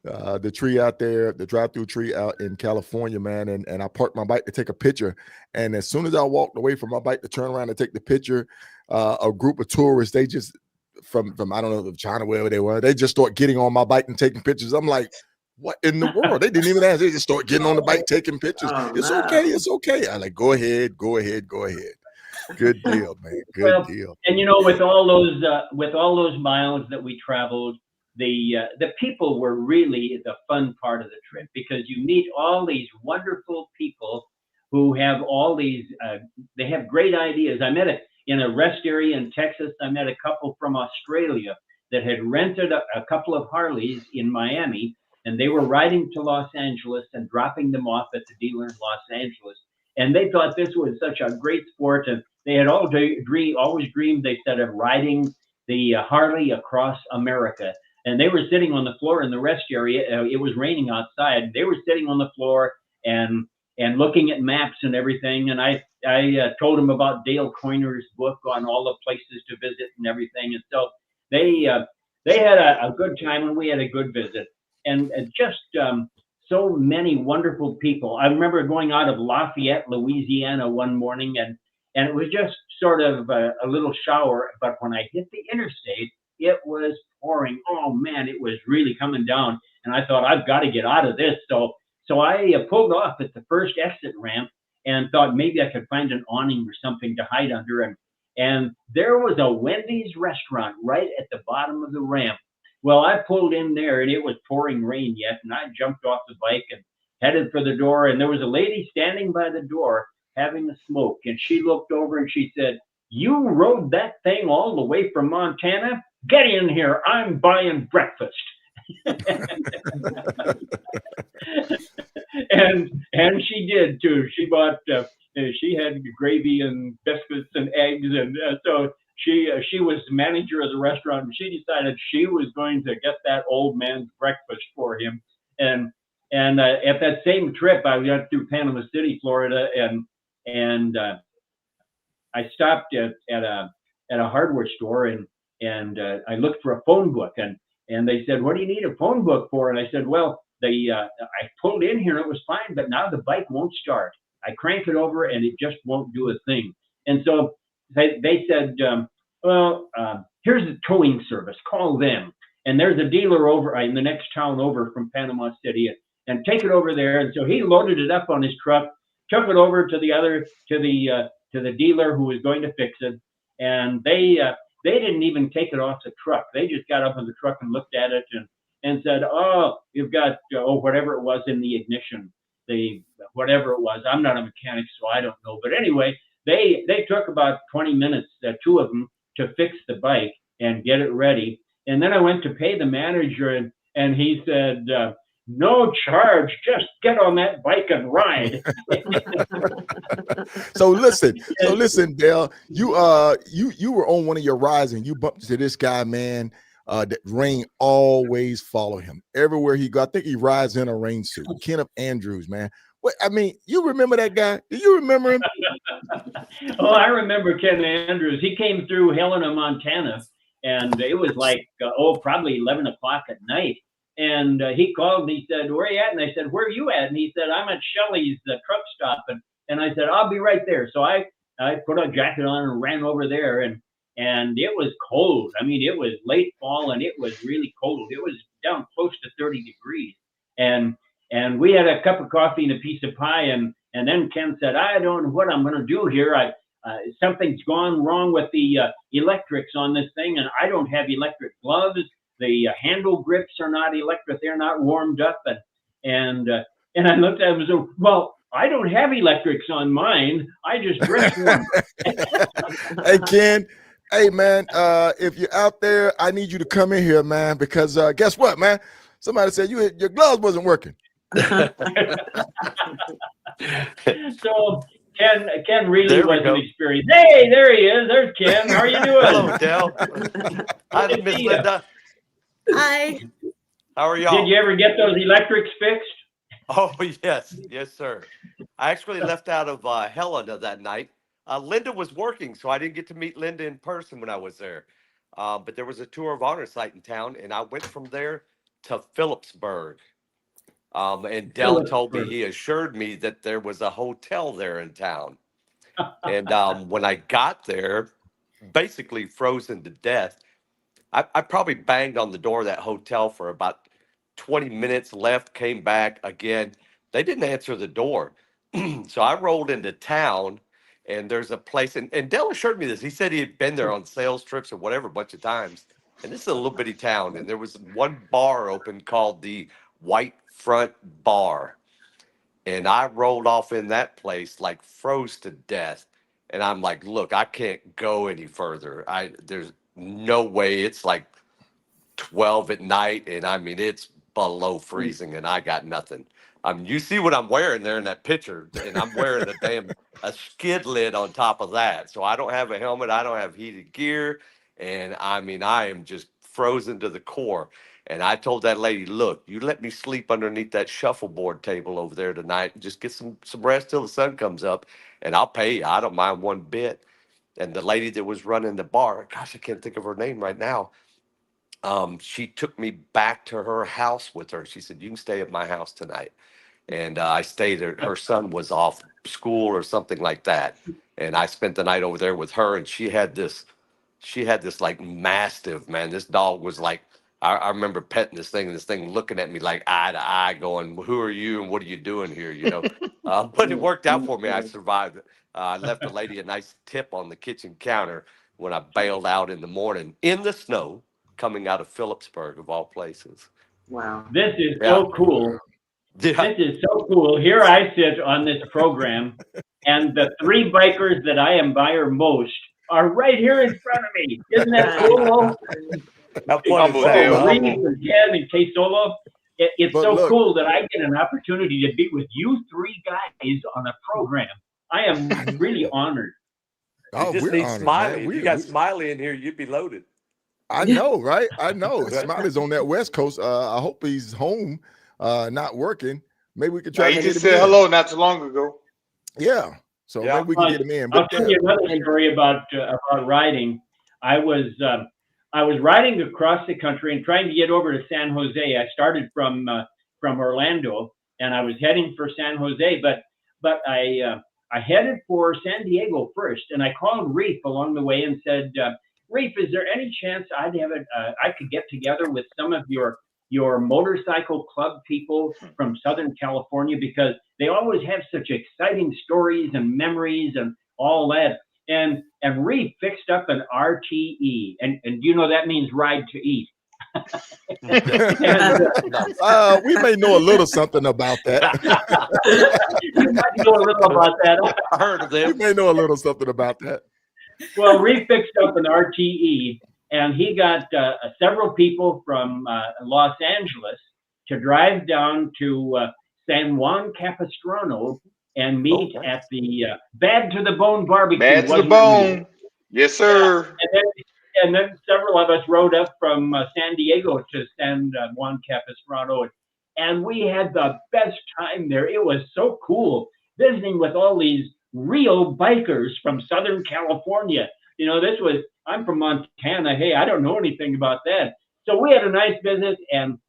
A: the tree out there, the drive-through tree out in California, man, and I parked my bike to take a picture. And as soon as I walked away from my bike to turn around and take the picture, a group of tourists, they just from I don't know, China, wherever they were, they just start getting on my bike and taking pictures. I'm like, what in the world? They didn't even ask. They just start getting on the bike, taking pictures. It's okay. It's okay. I like, go ahead. Good deal, man. Good deal.
D: And with all those miles that we traveled, the people were really the fun part of the trip because you meet all these wonderful people who have all these. They have great ideas. I met in a rest area in Texas. I met a couple from Australia that had rented a couple of Harleys in Miami, and they were riding to Los Angeles and dropping them off at the dealer in Los Angeles. And they thought this was such a great sport, and they had always dreamed, they said, of riding the Harley across America. And they were sitting on the floor in the rest area. It was raining outside. They were sitting on the floor and looking at maps and everything. And I told them about Dale Coyner's book on all the places to visit and everything. And so they had a good time, and we had a good visit. And just so many wonderful people. I remember going out of Lafayette, Louisiana one morning, and it was just sort of a little shower. But when I hit the interstate, it was pouring. Oh man, it was really coming down. And I thought, I've got to get out of this. So I pulled off at the first exit ramp and thought maybe I could find an awning or something to hide under. And there was a Wendy's restaurant right at the bottom of the ramp. Well, I pulled in there and it was pouring rain yet. And I jumped off the bike and headed for the door. And there was a lady standing by the door having a smoke. And she looked over and she said, "You rode that thing all the way from Montana? Get in here. I'm buying breakfast." and she did too. She bought. She had gravy and biscuits and eggs, and so she was manager of the restaurant, and she decided she was going to get that old man's breakfast for him. And at that same trip, I went through Panama City, Florida, and I stopped at a hardware store and I looked for a phone book, and they said, "What do you need a phone book for?" And I said, "Well, I pulled in here and it was fine, but now the bike won't start. I crank it over and it just won't do a thing." And so they said, "Here's a towing service. Call them. And there's a dealer over in the next town over from Panama City, and take it over there." And so he loaded it up on his truck, took it over to the dealer who was going to fix it, and they didn't even take it off the truck. They just got up on the truck and looked at it and said, "Oh, you've got whatever it was in the ignition, whatever it was." I'm not a mechanic, so I don't know. But anyway, they took about 20 minutes, two of them, to fix the bike and get it ready. And then I went to pay the manager, and he said, no charge, just get on that bike and ride.
A: So listen, Dale, you were on one of your rides and you bumped into this guy, man. That rain always follow him everywhere he go. I think he rides in a rain suit. Kenneth Andrews, man. What, I mean, you remember that guy? Do you remember him?
D: Oh, I remember Ken Andrews. He came through Helena, Montana, and it was like, probably 11 o'clock at night. And he called and he said, where are you at? And I said, where are you at? And he said, I'm at Shelley's truck stop. And I said, I'll be right there. So I put a jacket on and ran over there, and it was cold. I mean, it was late fall and it was really cold. It was down close to 30 degrees. And we had a cup of coffee and a piece of pie. And then Ken said, I don't know what I'm going to do here. Something's gone wrong with the electrics on this thing, and I don't have electric gloves. The handle grips are not electric; they're not warmed up. And I looked at him and said, "Well, I don't have electrics on mine. I just dress one."
A: Hey, Ken. Hey, man. If you're out there, I need you to come in here, man. Because guess what, man? Somebody said your gloves wasn't working.
D: So Ken really was an experience. Hey, there he is. There's Ken. How are you doing?
G: Hello, Dale. Hi, Miss Linda.
C: Hi.
G: How are y'all?
D: Did you ever get those electrics fixed?
G: Oh, yes, sir. I actually left out of Helena that night. Linda was working, so I didn't get to meet Linda in person when I was there. But there was a tour of honor site in town, and I went from there to Phillipsburg. And Dell told me, he assured me that there was a hotel there in town. And when I got there, basically frozen to death, I probably banged on the door of that hotel for about 20 minutes, left, came back again. They didn't answer the door. So I rolled into town, and there's a place, and Dell assured me this. He said he had been there on sales trips or whatever a bunch of times. And this is a little bitty town, and there was one bar open called the White Front Bar. And I rolled off in that place, like froze to death. And I'm like, look, I can't go any further. There's no way. It's like 12 at night, and I mean, it's below freezing, and I got nothing. You see what I'm wearing there in that picture, and I'm wearing a skid lid on top of that. So I don't have a helmet. I don't have heated gear. And I mean, I am just frozen to the core. And I told that lady, look, you let me sleep underneath that shuffleboard table over there tonight and just get some rest till the sun comes up, and I'll pay you. I don't mind one bit. And the lady that was running the bar, gosh, I can't think of her name right now. She took me back to her house with her. She said, you can stay at my house tonight. And I stayed there. Her son was off school or something like that. And I spent the night over there with her, and she had this like mastiff, man. This dog was like, I remember petting this thing, and this thing looking at me like eye to eye, going, who are you and what are you doing here, you know? But it worked out for me. I survived it. I left the lady a nice tip on the kitchen counter when I bailed out in the morning in the snow coming out of Phillipsburg, of all places.
B: Wow.
D: This is so cool. This is so cool. Here I sit on this program, and the three bikers that I admire most are right here in front of me. Isn't that cool? Reed and Ken and Kay Solo. It's so cool that I get an opportunity to be with you three guys on a program. I am really honored.
G: You just need Smiley. If you got Smiley in here, you'd be loaded.
A: I know, right? I know. Smiley's on that West Coast. I hope he's home, not working. Maybe we could try to get him in.
E: He just said hello not too long ago.
A: Yeah. So maybe we can get him in.
D: I'll tell you another story about riding. I was riding across the country and trying to get over to San Jose. I started from Orlando, and I was heading for San Jose, but I headed for San Diego first, and I called Reef along the way and said, Reef, is there any chance I could get together with some of your motorcycle club people from Southern California, because they always have such exciting stories and memories and all that. And Reef fixed up an RTE, and you know that means ride to eat.
A: We may know a little something about that.
D: You might know a little about that.
G: I heard of them.
A: We may know a little something about that.
D: Well, Reef fixed up an RTE, and he got several people from Los Angeles to drive down to San Juan Capistrano and meet at the Bad to the Bone barbecue.
E: Bad to the bone. Yes, sir.
D: Yeah. And then several of us rode up from San Diego to San Juan Capistrano, and we had the best time there. It was so cool visiting with all these real bikers from Southern California. You know, I'm from Montana. Hey, I don't know anything about that. So we had a nice visit, and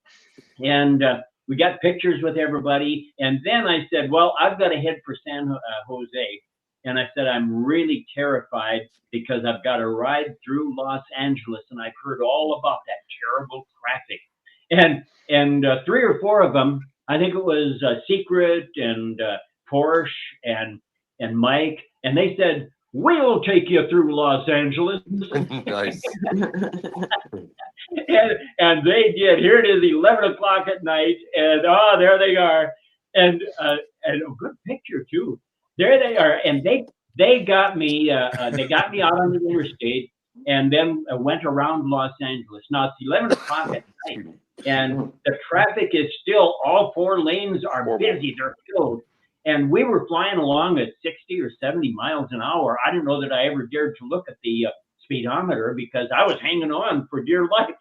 D: we got pictures with everybody. And then I said, well, I've got to head for San Jose. And I said, I'm really terrified because I've got to ride through Los Angeles, and I've heard all about that terrible traffic. And 3 or 4 of them, I think it was Secret and Porsche and Mike, and they said, we'll take you through Los Angeles.
G: Nice.
D: and they did. Here it is, 11 o'clock at night, and there they are, and a good picture too. There they are, and they got me. They got me out on the interstate, and then went around Los Angeles. Now it's 11 o'clock at night, and the traffic is still. All 4 lanes are busy; they're filled. And we were flying along at 60 or 70 miles an hour. I didn't know that I ever dared to look at the speedometer because I was hanging on for dear life.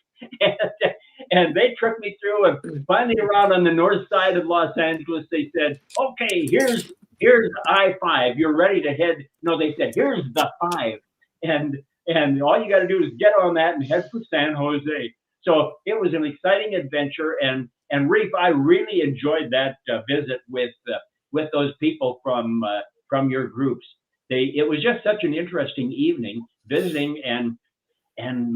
D: And they tripped me through, and finally around on the north side of Los Angeles, they said, okay, here's I-5. You're ready to head. No, they said, here's the 5. And all you got to do is get on that and head for San Jose. So it was an exciting adventure. And Reef, I really enjoyed that visit with those people from your groups. It was just such an interesting evening visiting and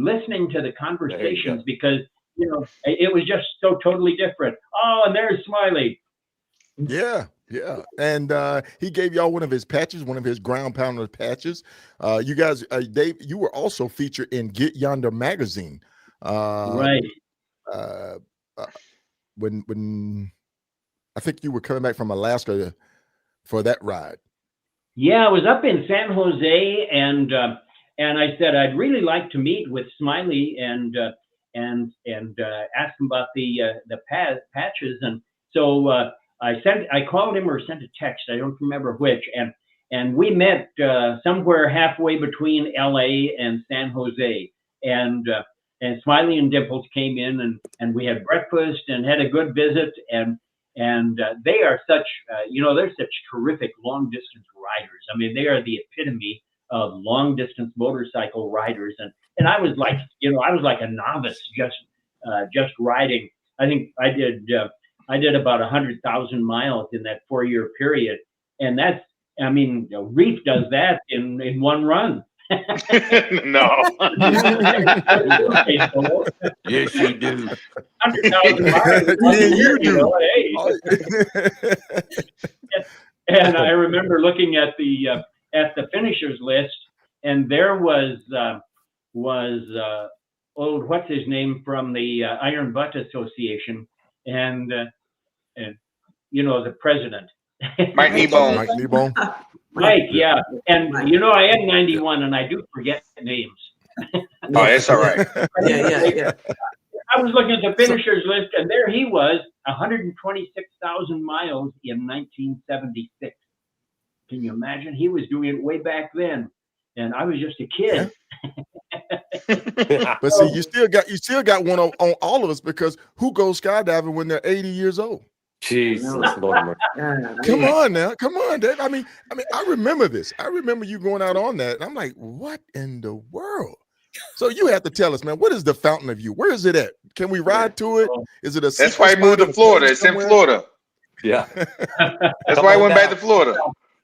D: listening to the conversations because, you know, it was just so totally different. Oh, and there's Smiley.
A: Yeah. And he gave y'all one of his patches, one of his ground pounder patches. You guys, Dave, you were also featured in Get Yonder magazine.
D: Right.
A: When I think you were coming back from Alaska for that ride.
D: Yeah, I was up in San Jose, and I said I'd really like to meet with Smiley and ask him about the patches. And so I called him or sent a text. I don't remember which. And we met somewhere halfway between LA and San Jose. And Smiley and Dimples came in, and we had breakfast and had a good visit. And they are such, they're such terrific long distance riders. I mean, they are the epitome of long distance motorcycle riders. And I was like, I was like a novice just riding. I think I did about 100,000 miles in that 4-year period. And that's, Reef does that in one run.
E: No.
G: Yes, you do.
D: 100,000 miles.
A: Yeah, you do.
D: Hey. And I remember looking at the finishers list, and there was old what's his name from the Iron Butt Association, and the president.
E: Mike Kneebone.
D: Mike, yeah. And I am 91 and I do forget names.
E: Oh, it's all right.
B: Yeah.
D: I was looking at the finishers list, and there he was, 126,000 miles in 1976. Can you imagine? He was doing it way back then, and I was just a kid.
A: But see, you still got one on all of us, because who goes skydiving when they're 80 years old?
G: Jesus, Lord.
A: Come on now, come on, Dave. I mean, I remember this. I remember you going out on that, and I'm like, what in the world? So you have to tell us, man, what is the Fountain of Youth? Where is it at? Can we ride to it? Is it a?
E: That's why he moved to Florida. It's in Florida.
G: Yeah.
E: That's why he went back to Florida.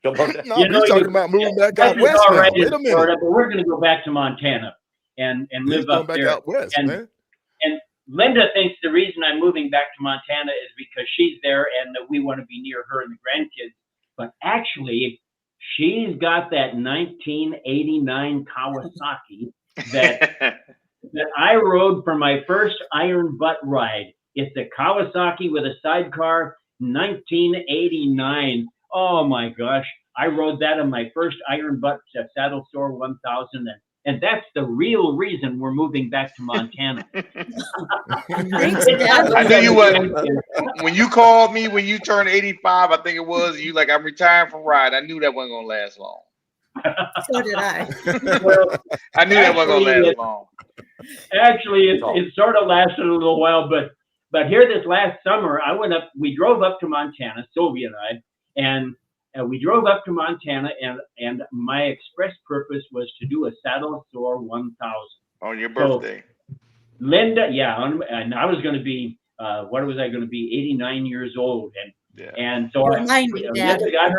A: No, he's talking about moving back out west now. Wait a minute.
D: Florida, but we're going to go back to Montana and live up there.
A: Out west, man.
D: And Linda thinks the reason I'm moving back to Montana is because she's there and that we want to be near her and the grandkids. But actually, she's got that 1989 Kawasaki that I rode for my first Iron Butt ride. It's a Kawasaki with a sidecar, 1989. Oh my gosh. I rode that on my first Iron Butt Saddle Store 1000, and that's the real reason we're moving back to Montana.
C: Thanks, Dad.
E: I knew you would. When you called me when you turned 85, I think it was, you like, I'm retiring from ride. I knew that wasn't gonna last long.
C: So did I.
D: Well,
E: I knew that wasn't gonna last long.
D: Actually, it sort of lasted a little while, but here this last summer, we drove up to Montana, Sylvia and I, and we drove up to Montana, and my express purpose was to do a Saddle Store 1000.
E: On your birthday.
D: So, Linda, and I was going to be, what was I going to be, 89 years old. And so Linda got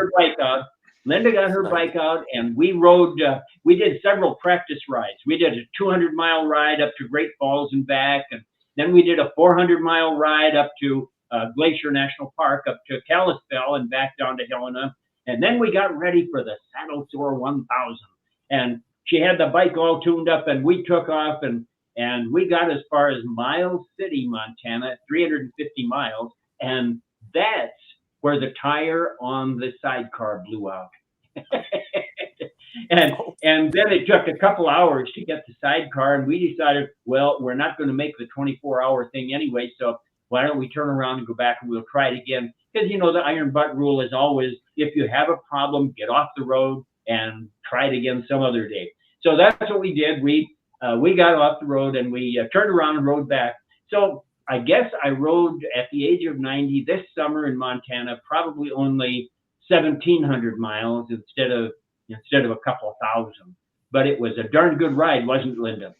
D: her bike out. And we rode, we did several practice rides. We did a 200-mile ride up to Great Falls and back. And then we did a 400-mile ride up to Glacier National Park, up to Kalispell and back down to Helena. And then we got ready for the Saddle Store 1000. And she had the bike all tuned up, and we took off, and we got as far as Miles City, Montana, 350 miles. And that's where the tire on the sidecar blew out. and then it took a couple hours to get the sidecar, and we decided, well, we're not going to make the 24-hour thing anyway, so why don't we turn around and go back and we'll try it again? Because, the Iron Butt rule is always, if you have a problem, get off the road and try it again some other day. So that's what we did. We got off the road, and we turned around and rode back. So I guess I rode at the age of 90 this summer in Montana, probably only 1,700 miles instead of a couple thousand. But it was a darn good ride, wasn't it, Linda?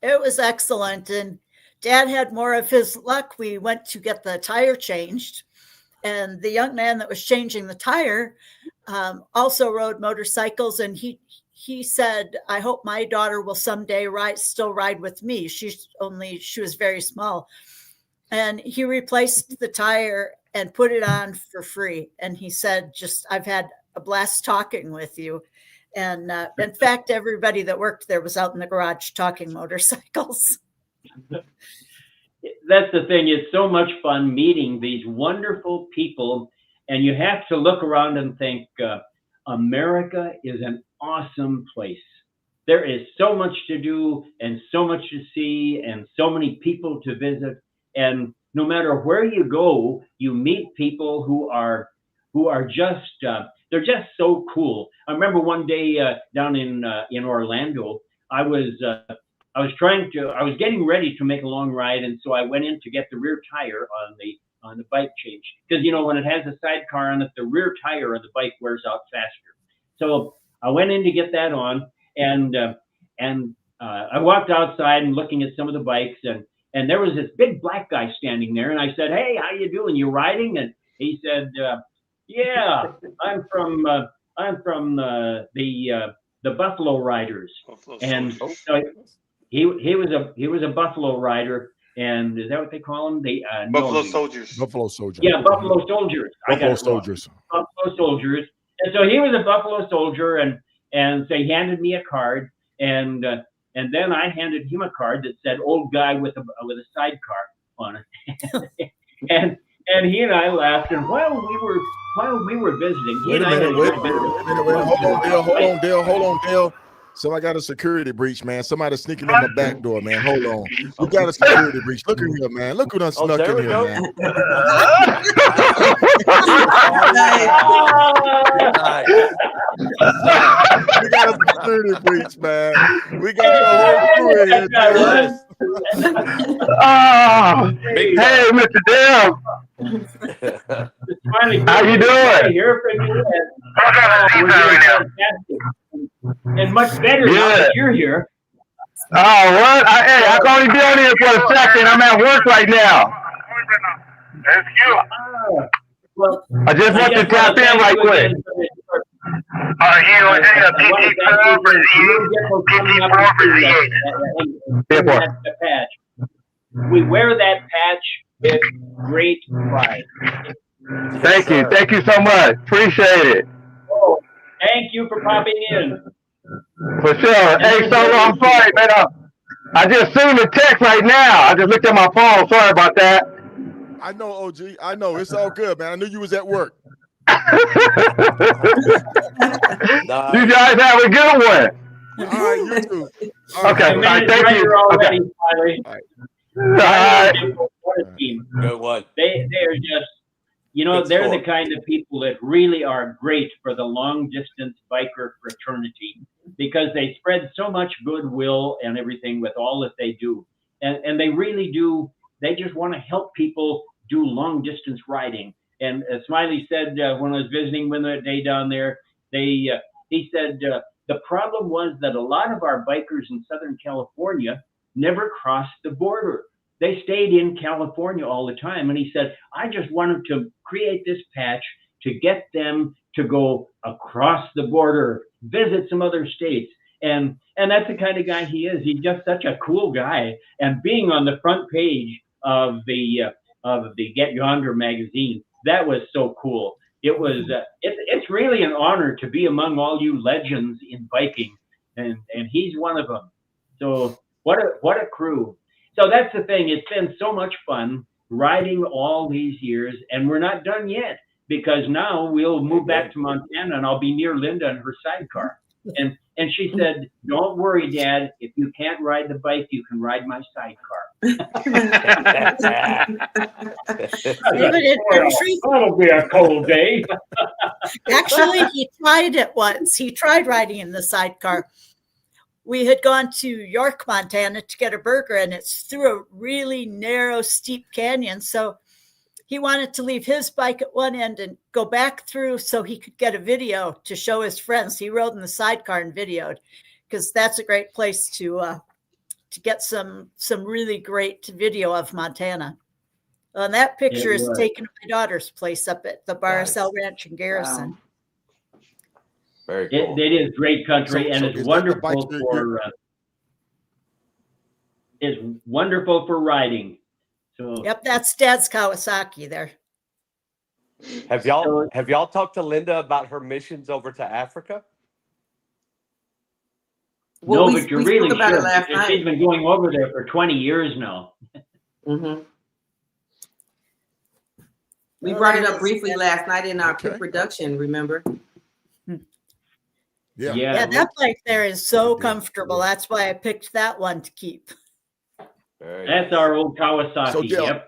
C: It was excellent. And Dad had more of his luck. We went to get the tire changed. And the young man that was changing the tire also rode motorcycles. And he said, I hope my daughter will someday still ride with me. She was very small. And he replaced the tire and put it on for free. And he said, I've had a blast talking with you. And in fact, everybody that worked there was out in the garage talking motorcycles.
D: That's the thing. It's so much fun meeting these wonderful people. And you have to look around and think, America is an awesome place. There is so much to do and so much to see and so many people to visit. And no matter where you go, you meet people who are just they're just so cool. I remember one day down in Orlando, I was getting ready to make a long ride, and so I went in to get the rear tire on the bike change, because when it has a sidecar on it, the rear tire of the bike wears out faster. So I went in to get that on, and I walked outside and looking at some of the bikes, and there was this big black guy standing there, and I said, "Hey, how you doing? You riding?" And he said, "Yeah, I'm from the Buffalo Riders." And so he was a Buffalo Rider, and is that what they call them?
E: Buffalo Soldiers.
A: Buffalo Soldiers.
D: Yeah, Buffalo Soldiers.
A: Buffalo Soldiers.
D: Buffalo Soldiers. And so he was a Buffalo Soldier, and so he handed me a card, and then I handed him a card that said "Old Guy with a sidecar" on it. and he and I laughed, and while we were visiting,
A: Wait a minute, hold on, Dale. Somebody got a security breach, man. Somebody sneaking in the back door, man. Hold on. We got a security breach. Look at here, man. Look who done snuck in here, man. We got a security breach, man. We got the whole crew here.
H: Hey, Mr. Dale. How you doing?
D: Hear from you. And much better now that you're here.
H: Oh, what? I can only be on here for a second. I'm at work right now. That's cute.
D: Well,
H: I just want to tap in right quick.
I: Are you in a PT4 for
D: Z8? We wear that patch with great pride.
H: Thank you. Thank you so much. Appreciate it.
D: Oh, thank you for popping in.
H: For sure. Hey, Solo, I'm sorry, man. I just seen the text right now. I just looked at my phone. Sorry about that.
A: I know, OG. I know. It's all good, man. I knew you was at work.
H: You guys have a good one.
A: All right, you too. All right.
H: Okay, all right, thank you.
D: Already,
H: Okay.
D: Smiley.
H: All right.
D: What a team.
G: Good one.
D: They are just, you know,
G: Good
D: they're
G: score.
D: the kind of people that really are great for the long distance biker fraternity because they spread so much goodwill and everything with all that they do. And they really do, they just want to help people do long distance riding. And as Smiley said when I was visiting with him that day down there, he said the problem was that a lot of our bikers in Southern California never crossed the border. They stayed in California all the time. And he said, I just wanted to create this patch to get them to go across the border, visit some other states. And that's the kind of guy he is. He's just such a cool guy. And being on the front page of the Get Yonder magazine, that was so cool. It was it's really an honor to be among all you legends in biking, and he's one of them. So what a crew. So that's the thing. It's been so much fun riding all these years, and we're not done yet because now we'll move back to Montana, and I'll be near Linda and her sidecar. And she said, "Don't worry, Dad. If you can't ride the bike, you can ride my sidecar." That'll be a cold day.
C: Actually, he tried it once. He tried riding in the sidecar. We had gone to York, Montana to get a burger, and it's through a really narrow, steep canyon. So he wanted to leave his bike at one end and go back through so he could get a video to show his friends. He rode in the sidecar and videoed because that's a great place to get some really great video of Montana. And that picture is taken at my daughter's place up at the Barcel Ranch in Garrison.
B: Wow.
G: Very cool.
D: It is great country, and it's wonderful for riding. So
C: yep, that's Dad's Kawasaki there.
G: Have y'all talked to Linda about her missions over to Africa?
B: Well,
D: no, but you really should. She's been going over there for 20 years now.
B: Mm-hmm. We brought it up briefly last night in our pre-production, remember?
C: Yeah, that bike there is so comfortable. That's why I picked that one to keep.
D: That's our old Kawasaki.
A: So, Dale,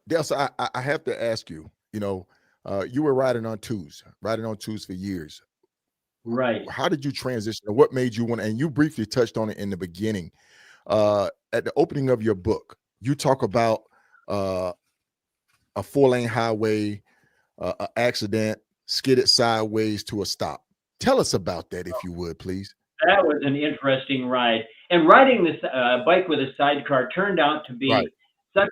A: Dale, so I have to ask you, you were riding on twos for years.
D: Right.
A: How did you transition? What made you want to, and you briefly touched on it in the beginning. At the opening of your book, you talk about a 4-lane highway, an accident, skidded sideways to a stop. Tell us about that, if you would, please.
D: That was an interesting ride. And riding this bike with a sidecar turned out to be such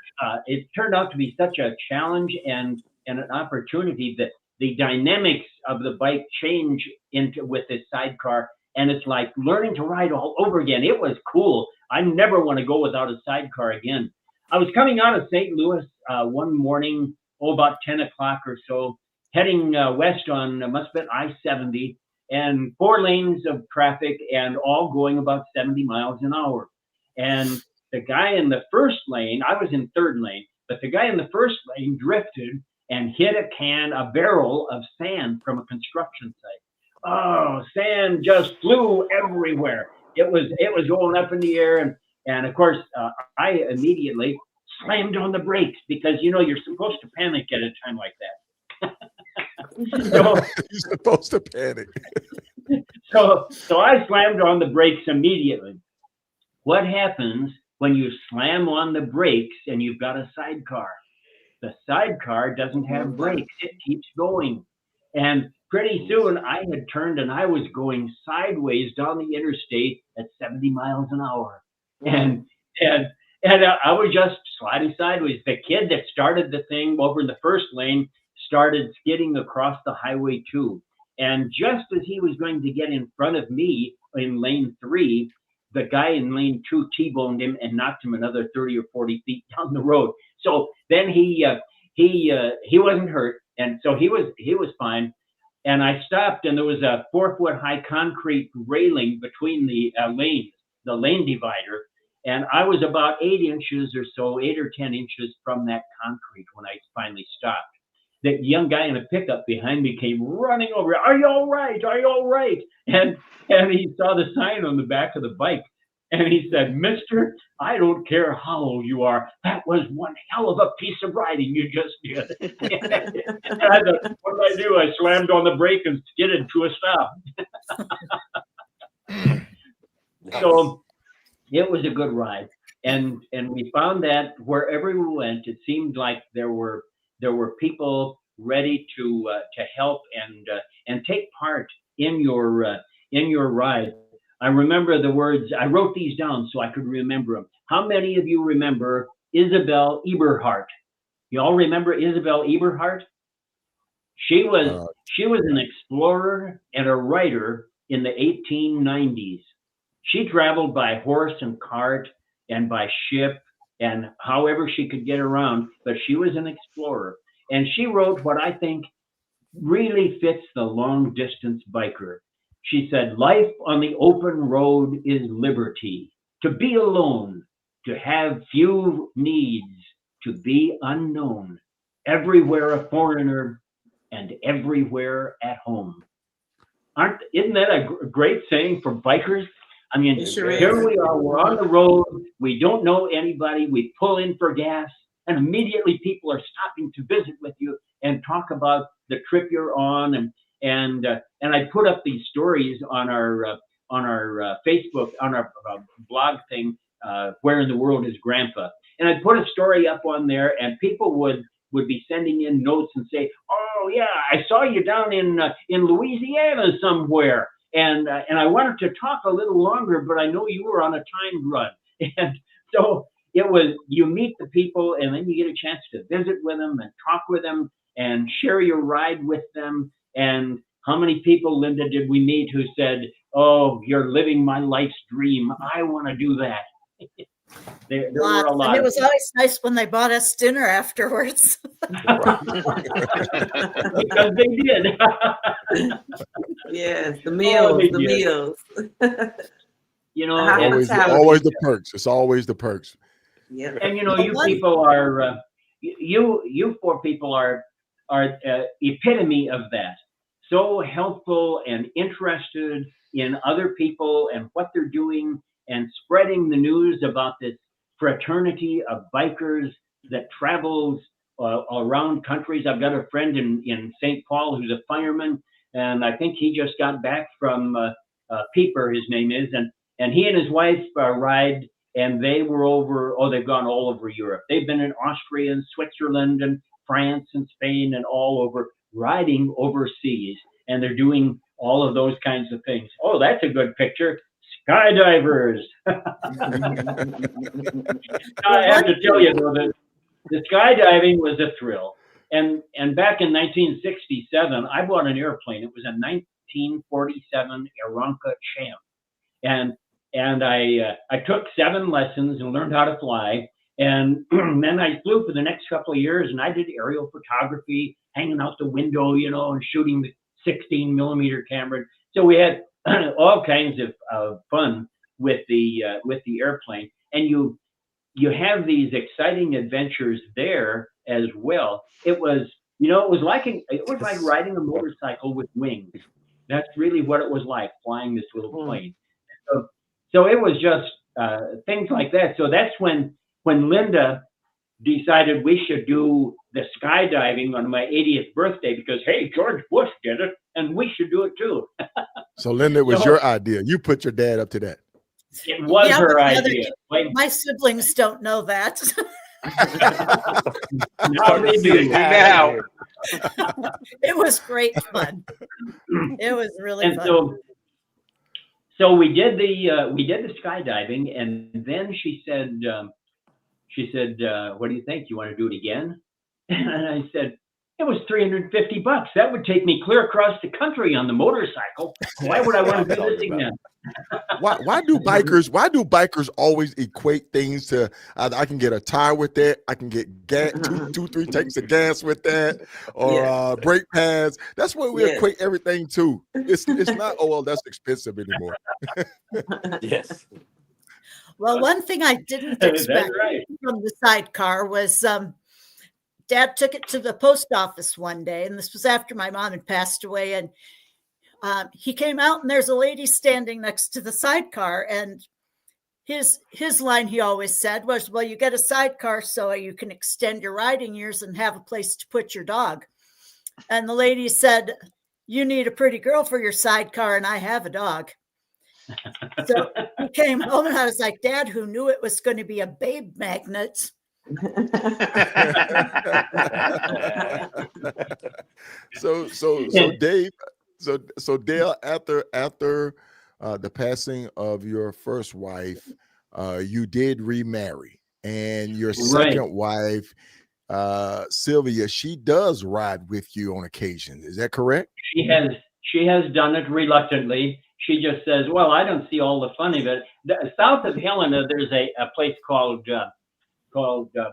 D: a challenge and an opportunity that the dynamics of the bike change with this sidecar. And it's like learning to ride all over again. It was cool. I never want to go without a sidecar again. I was coming out of St. Louis one morning, about 10 o'clock or so, heading west on must have been I-70, and 4 lanes of traffic and all going about 70 miles an hour. And the guy in the first lane, I was in third lane, but the guy in the first lane drifted and hit a barrel of sand from a construction site. Oh, sand just flew everywhere. It was going up in the air. And of course, I immediately slammed on the brakes because, you're supposed to panic at a time like that. So,
A: you're supposed to panic.
D: so I slammed on the brakes immediately. What happens when you slam on the brakes and you've got a sidecar? The sidecar doesn't have brakes. It keeps going. And pretty soon I had turned and I was going sideways down the interstate at 70 miles an hour. And I was just sliding sideways. The kid that started the thing over in the first lane started skidding across the highway too. And just as he was going to get in front of me in lane 3, the guy in lane 2 T-boned him and knocked him another 30 or 40 feet down the road. So then he wasn't hurt, and so he was fine. And I stopped, and there was a 4-foot high concrete railing between the lanes, the lane divider. And I was about 8 inches or so, 8 or 10 inches from that concrete when I finally stopped. that young guy in a pickup behind me came running over. Are you all right? Are you all right? And he saw the sign on the back of the bike. And he said, Mister, I don't care how old you are. That was one hell of a piece of riding you just did. And I thought, what did I do? I slammed on the brake and skidded to a stop. So it was a good ride. And we found that wherever we went, it seemed like there were people ready to help and take part in your ride. I remember the words. I wrote these down so I could remember them. How many of you remember Isabel Eberhardt? You all remember Isabel Eberhardt? She was an explorer and a writer in the 1890s. She traveled by horse and cart and by ship and however she could get around, but she was an explorer. And she wrote what I think really fits the long distance biker. She said, life on the open road is liberty, to be alone, to have few needs, to be unknown, everywhere a foreigner and everywhere at home. Isn't that a great saying for bikers? I mean, here we are, we're on the road, we don't know anybody, we pull in for gas, and immediately people are stopping to visit with you and talk about the trip you're on. And I put up these stories on our Facebook, on our blog thing, Where in the World is Grandpa? And I put a story up on there, and people would be sending in notes and say, oh yeah, I saw you down in Louisiana somewhere. And I wanted to talk a little longer, but I know you were on a timed run. And so it was, you meet the people and then you get a chance to visit with them and talk with them and share your ride with them. And how many people, Linda, did we meet who said, oh, you're living my life's dream. I want to do that. There were a lot.
C: And it was always nice when they bought us dinner afterwards.
D: Because they did.
B: Yes, the meals.
D: You know,
A: always the perks. It's always the perks.
B: Yeah.
D: And you know, you people are you four people are epitome of that. So helpful and interested in other people and what they're doing and spreading the news about this fraternity of bikers that travels around countries. I've got a friend in St. Paul who's a fireman, and I think he just got back from Pieper, his name is, and he and his wife ride, and they were over, they've gone all over Europe. They've been in Austria and Switzerland and France and Spain and all over, riding overseas, and they're doing all of those kinds of things. Oh, that's a good picture. Skydivers. I have to tell you, though, that the skydiving was a thrill. And back in 1967, I bought an airplane. It was a 1947 Aeronca Champ. And I took 7 lessons and learned how to fly. And then I flew for the next couple of years, and I did aerial photography, hanging out the window, you know, and shooting the 16 millimeter camera. So we had all kinds of fun with the airplane, and you have these exciting adventures there as well. It was like riding a motorcycle with wings. That's really what it was like, flying this little plane. So it was just things like that. So that's when Linda decided we should do the skydiving on my 80th birthday because, hey, George Bush did it, and we should do it too.
A: So Linda, it was your idea. You put your dad up to that.
D: It was her idea.
C: My siblings don't know that.
D: Now they do. Now.
C: It was great fun. It was really fun.
D: So we did the skydiving, and then she said, what do you think? You want to do it again? And I said, it was $350. That would take me clear across the country on the motorcycle. Why would I want to do this again?
A: Why do bikers always equate things to I can get a tire with that, I can get gas, 3 tanks of gas with that, or brake pads. That's what we equate everything to. It's not, oh well, that's expensive anymore.
G: Yes.
C: Well, one thing I didn't expect from the sidecar was Dad took it to the post office one day, and this was after my mom had passed away. And he came out, and there's a lady standing next to the sidecar. And his line he always said was, well, you get a sidecar so you can extend your riding years and have a place to put your dog. And the lady said, you need a pretty girl for your sidecar, and I have a dog. So he came home, and I was like, Dad, who knew it was going to be a babe magnet?
A: So Dave, so Dale, after the passing of your first wife, you did remarry, and your second wife, Sylvia, she does ride with you on occasion. Is that correct?
D: She has done it reluctantly. She just says, well, I don't see all the fun of it. South of Helena, there's a place called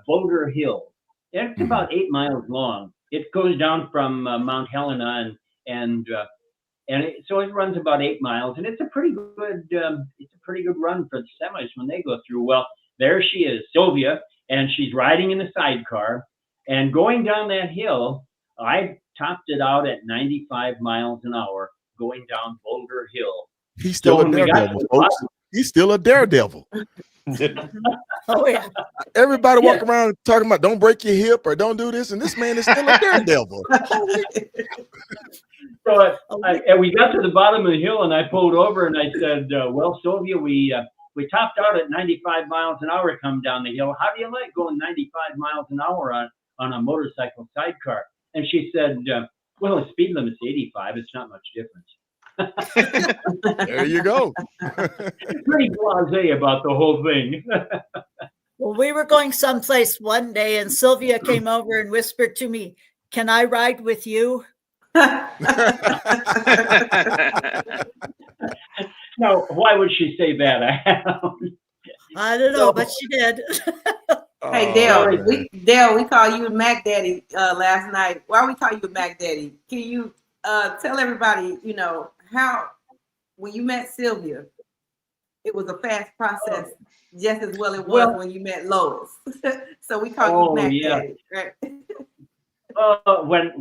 D: Boulder Hill. It's about 8 miles long. It goes down from Mount Helena, so it runs about 8 miles, and it's a pretty good run for the semis when they go through. Well, there she is, Sylvia, and she's riding in a sidecar and going down that hill. I topped it out at 95 miles an hour going down Boulder Hill.
A: He's still a daredevil, folks. He's still a daredevil.
C: Oh yeah.
A: Everybody walk around talking about don't break your hip or don't do this, and this man is still a daredevil.
D: So we got to the bottom of the hill, and I pulled over, and I said, well, Sylvia, we topped out at 95 miles an hour come down the hill. How do you like going 95 miles an hour on a motorcycle sidecar? And she said, well, the speed limit's 85. It's not much difference.
A: There you go.
D: Pretty blasé about the whole thing.
C: Well, we were going someplace one day, and Sylvia came over and whispered to me, can I ride with you?
D: Now, why would she say that?
C: I don't know, but she did.
B: Hey, Dale, we call you Mac Daddy last night. Why we call you Mac Daddy? Can you tell everybody, how when you met Sylvia, it was a fast process, just as well it was when you met Lois. So we call you Mac Daddy, right?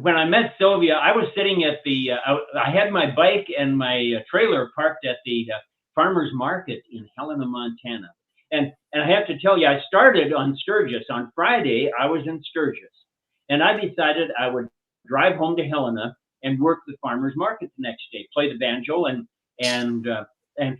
D: When I met Sylvia, I was sitting at the, I had my bike and my trailer parked at the farmer's market in Helena, Montana. And I have to tell you, I started on Sturgis. On Friday, I was in Sturgis. And I decided I would drive home to Helena and work the farmer's market the next day, play the banjo and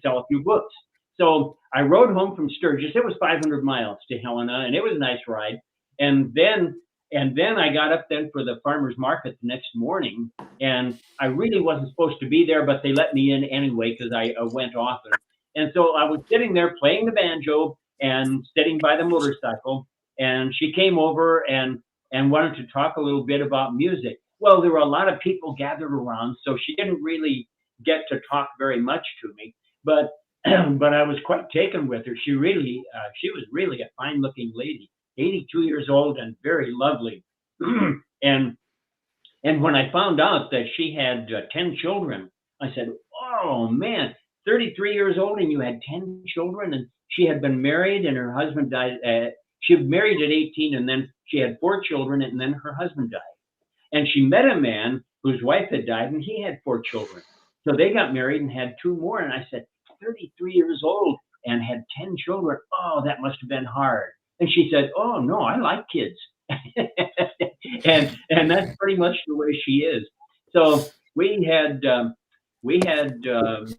D: sell a few books. So I rode home from Sturgis. It was 500 miles to Helena, and it was a nice ride. And then I got up then for the farmer's market the next morning, and I really wasn't supposed to be there, but they let me in anyway because I went often. And so I was sitting there playing the banjo and sitting by the motorcycle, and she came over and wanted to talk a little bit about music. Well, there were a lot of people gathered around, so she didn't really get to talk very much to me, but I was quite taken with her. She was really a fine-looking lady, 82 years old and very lovely. And when I found out that she had 10 children, I said, oh man, 33 years old and you had 10 children? And she had been married and her husband died. She was married at 18 and then she had 4 children and then her husband died. And she met a man whose wife had died and he had 4 children. So they got married and had 2 more. And I said, 33 years old and had 10 children. Oh, that must have been hard. And she said, oh, no, I like kids. and that's pretty much the way she is. So we had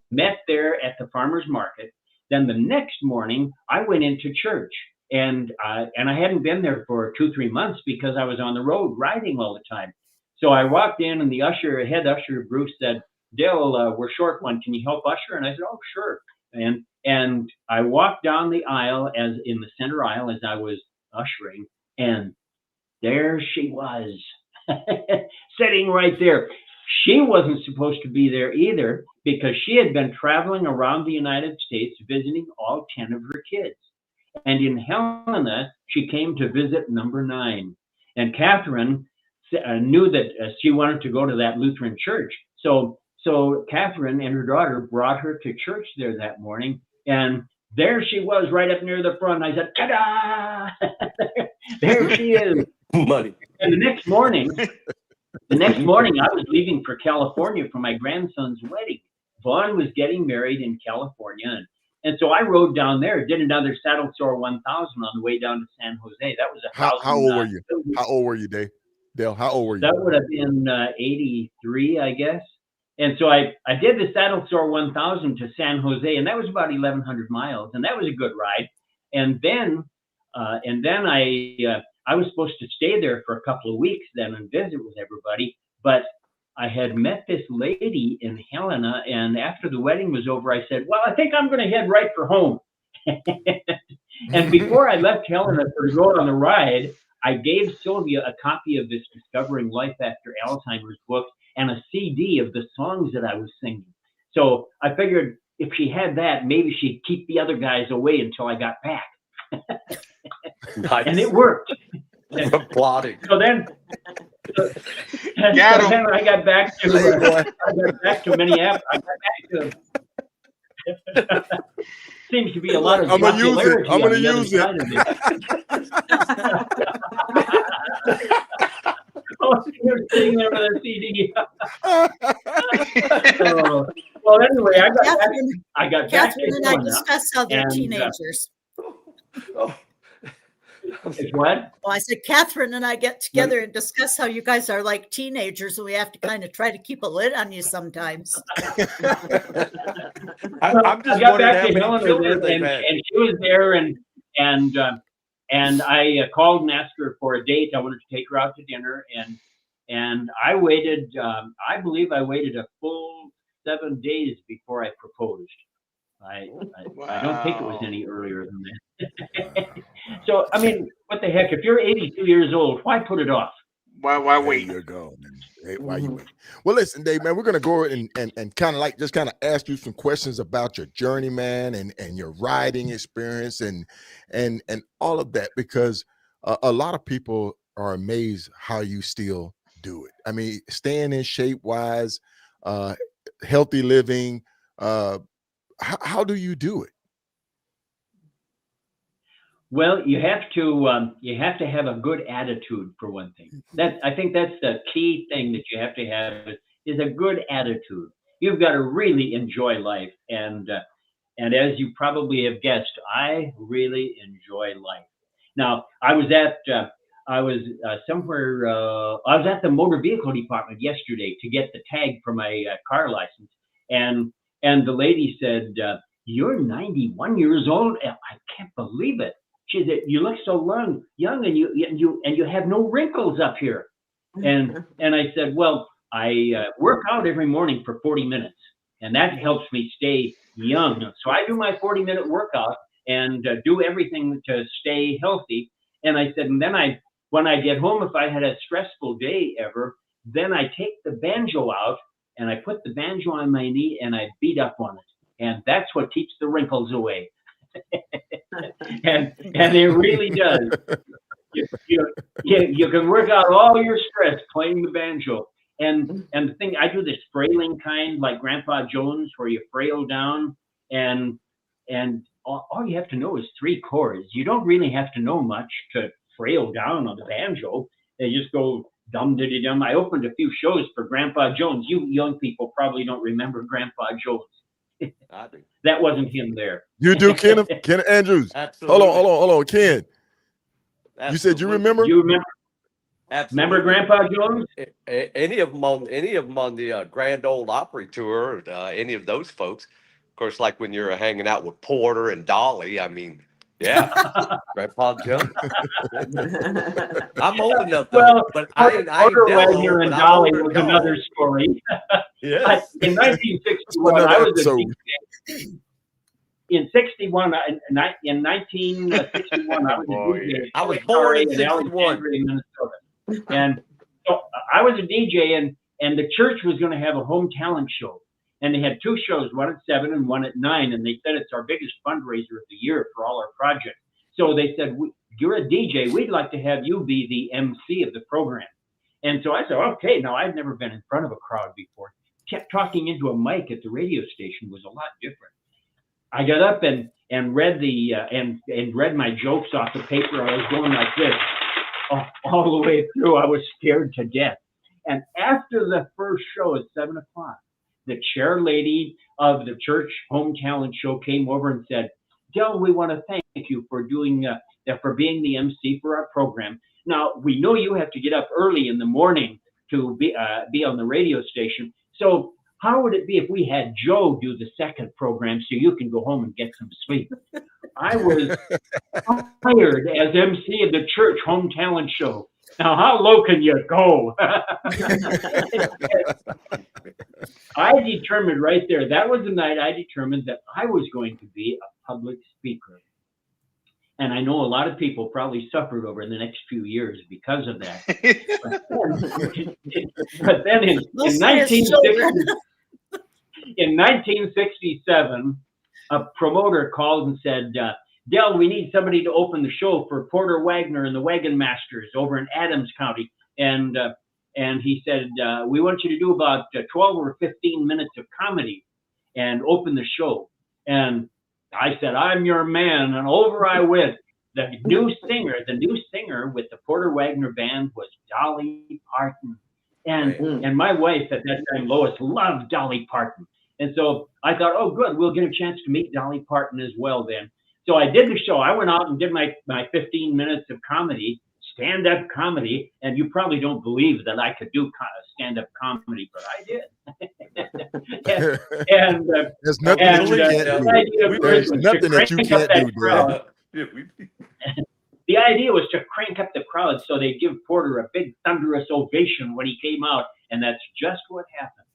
D: met there at the farmer's market. Then the next morning, I went into church. And I hadn't been there for 2-3 months because I was on the road riding all the time. So I walked in and the head usher, Bruce, said, Dale, we're short one. Can you help usher? And I said, oh, sure. And I walked down the aisle as in the center aisle as I was ushering. And there she was sitting right there. She wasn't supposed to be there either because she had been traveling around the United States visiting all 10 of her kids. And in Helena, she came to visit number 9. And Catherine knew that she wanted to go to that Lutheran church. So Catherine and her daughter brought her to church there that morning. And there she was right up near the front. I said, ta-da! There she is.
G: Money.
D: And the next morning, I was leaving for California for my grandson's wedding. Vaughn was getting married in California, and so I rode down there, did another saddle sore 1000 on the way down to San Jose. That was
A: How old were you? How old were you, Dale? How old were you?
D: That would have been 83, I guess. And so I did the saddle sore 1000 to San Jose, and that was about 1,100 miles, and that was a good ride. And then I was supposed to stay there for a couple of weeks then and visit with everybody, but I had met this lady in Helena, and after the wedding was over, I said, well, I think I'm going to head right for home. And before I left Helena to go on the ride, I gave Sylvia a copy of this Discovering Life After Alzheimer's book and a CD of the songs that I was singing. So I figured if she had that, maybe she'd keep the other guys away until I got back.
G: Nice.
D: And it worked.
G: Applauding.
D: So then I got back to Minneapolis. I got back to seems to be a lot of popularity.
A: I'm gonna use it.
D: Oh, you're sitting there with a CD. Well, anyway, I got back to
C: Catherine and I discussed how they're teenagers.
D: What?
C: Well, I said, Catherine and I get together and discuss how you guys are like teenagers, and we have to kind of try to keep a lid on you sometimes.
G: I'm just
D: got
G: wondering
D: back
G: how
D: to
G: many
D: Helen,
G: children they've had.
D: and she was there, and I called and asked her for a date. I wanted to take her out to dinner, and I waited. I believe I waited a full 7 days before I proposed. I don't think it was any earlier than that. So, I mean, what the heck? If you're 82 years old, why put it off?
E: Why wait?
A: There you go, man. Hey, why you wait? Well, listen, Dave, man, we're gonna go and kind of like just kind of ask you some questions about your journey, man, and your riding experience and all of that, because a lot of people are amazed how you still do it. I mean, staying in shape wise, healthy living. How do you do it?
D: Well, you have to have a good attitude for one thing. I think that's the key thing that you have to have is a good attitude. You've got to really enjoy life, and as you probably have guessed, I really enjoy life. Now, I was at the motor vehicle department yesterday to get the tag for my car license, and the lady said, "You're 91 years old." I can't believe it. She said, "You look so young, and you have no wrinkles up here." And I said, "Well, I work out every morning for 40 minutes, and that helps me stay young. So I do my 40-minute workout and do everything to stay healthy." And I said, and then when I get home, if I had a stressful day ever, then I take the banjo out and I put the banjo on my knee and I beat up on it, and that's what keeps the wrinkles away." and it really does. You can work out all your stress playing the banjo. And the thing, I do this frailing kind, like Grandpa Jones, where you frail down, and all you have to know is 3 chords. You don't really have to know much to frail down on the banjo. They just go dum-diddy-dum. I opened a few shows for Grandpa Jones. You young people probably don't remember Grandpa Jones.
G: I do.
D: That wasn't him there.
A: You do, Ken Andrews.
G: Absolutely.
A: Hold on, Ken.
G: Absolutely.
A: You said you remember?
D: You remember?
G: Absolutely.
D: Remember Grandpa Jones?
G: Any of them on the Grand Ole Opry tour, any of those folks. Of course, like when you're hanging out with Porter and Dolly. I mean, yeah, Grandpa Jones. I'm old enough though,
D: Well,
G: but I ain't
D: Wagner and Dolly was another story.
G: Yes.
D: In 1961, I was a DJ. In 61, in 1961, I was a DJ.
G: I was born in
D: in
G: 61.
D: Alexandria, Minnesota. And so I was a DJ, and the church was going to have a home talent show. And they had 2 shows, one at 7 and one at 9. And they said it's our biggest fundraiser of the year for all our projects. So they said, "You're a DJ. We'd like to have you be the MC of the program." And so I said, okay. Now, I'd never been in front of a crowd before. Talking into a mic at the radio station was a lot different. I got up and read the and read my jokes off the paper. I was going like this. all the way through. I was scared to death. And after the first show at 7 o'clock, the chair lady of the church home talent show came over and said, Del, we want to thank you for doing for being the MC for our program. Now, we know you have to get up early in the morning to be on the radio station. So how would it be if we had Joe do the second program so you can go home and get some sleep? I was hired as MC of the church home talent show. Now, how low can you go? I determined right there, that was the night I determined that I was going to be a public speaker. And I know a lot of people probably suffered over the next few years because of that. But then in 1967, a promoter called and said, Del, we need somebody to open the show for Porter Wagner and the Wagon Masters over in Adams County. And he said, we want you to do about 12 or 15 minutes of comedy and open the show. And I said, I'm your man. And over I went. The new singer with the Porter Wagner band was Dolly Parton. And my wife at that time, Lois, loved Dolly Parton. And so I thought, oh, good, we'll get a chance to meet Dolly Parton as well then. So I did the show. I went out and did my 15 minutes of comedy, stand-up comedy, and you probably don't believe that I could do stand-up comedy, but I did.
A: There's nothing that you can't do. There's nothing that you can't do.
D: The idea was to crank up the crowd so they'd give Porter a big thunderous ovation when he came out, and that's just what happened.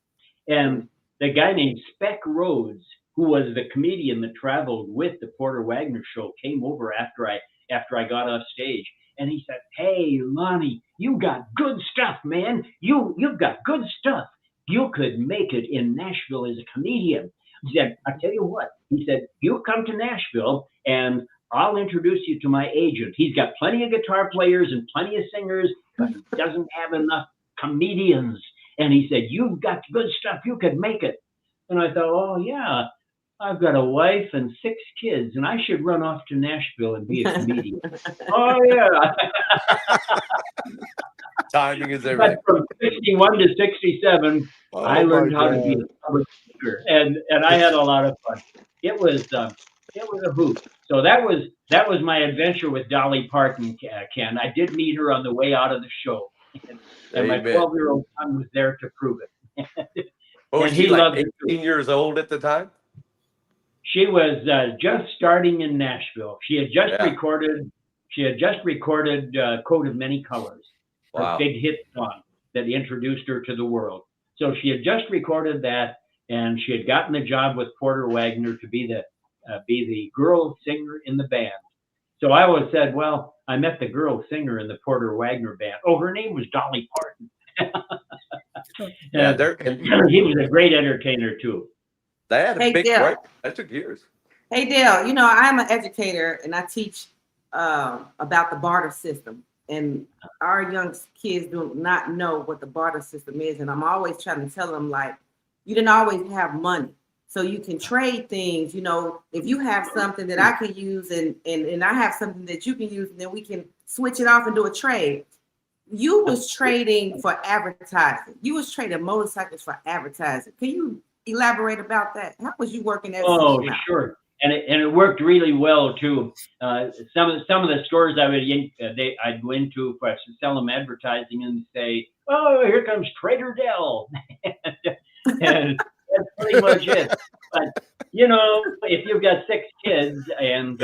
D: And the guy named Speck Rhodes, who was the comedian that traveled with the Porter Wagner show, came over after I got off stage, and he said, "Hey, Lonnie, you got good stuff, man. You've got good stuff. You could make it in Nashville as a comedian." He said, "I tell you what," he said, "you come to Nashville and I'll introduce you to my agent. He's got plenty of guitar players and plenty of singers, but he doesn't have enough comedians." And he said, "You've got good stuff. You could make it." And I thought, oh, yeah, I've got a wife and 6 kids, and I should run off to Nashville and be a comedian. Oh, yeah.
G: Timing is everything.
D: But from 61 to 67, I learned how to be a public speaker, and I had a lot of fun. It was a hoot. So that was my adventure with Dolly Parton, Ken. I did meet her on the way out of the show, and my 12-year-old son was there to prove it.
G: Oh, was she like 18 years old at the time?
D: She was just starting in Nashville. She had just recorded "Coat of Many Colors," her big hit song that introduced her to the world. So she had just recorded that, and she had gotten the job with Porter Wagner to be the girl singer in the band. So I always said, well, I met the girl singer in the Porter Wagner band. Oh, her name was Dolly Parton. He was a great entertainer too.
G: They had a big break. That took years.
B: Hey, Dale, I'm an educator and I teach about the barter system. And our young kids do not know what the barter system is. And I'm always trying to tell them, like, you didn't always have money. So you can trade things, if you have something that I can use and I have something that you can use, and then we can switch it off and do a trade. You was trading for advertising. You was trading motorcycles for advertising. Can you elaborate about that? How was you working at?
D: Oh, sure. And it worked really well too. Some of the stores I'd go into to sell them advertising and say, "Oh, here comes Trader Dell," and that's pretty much it. But if you've got 6 kids and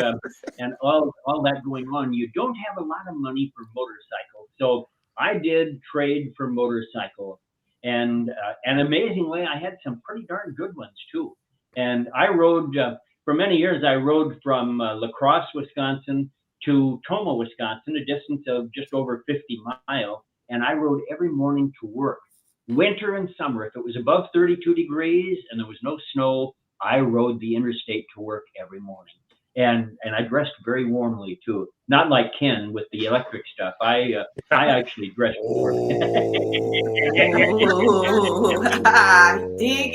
D: all that going on, you don't have a lot of money for motorcycles. So I did trade for motorcycles, and amazingly, I had some pretty darn good ones too. And I rode for many years. I rode from La Crosse, Wisconsin, to Tombo, Wisconsin, a distance of just over 50 miles. And I rode every morning to work. Winter and summer, if it was above 32 degrees and there was no snow, I rode the interstate to work every morning. And I dressed very warmly too. Not like Ken with the electric stuff. I actually dressed warm.
B: Dig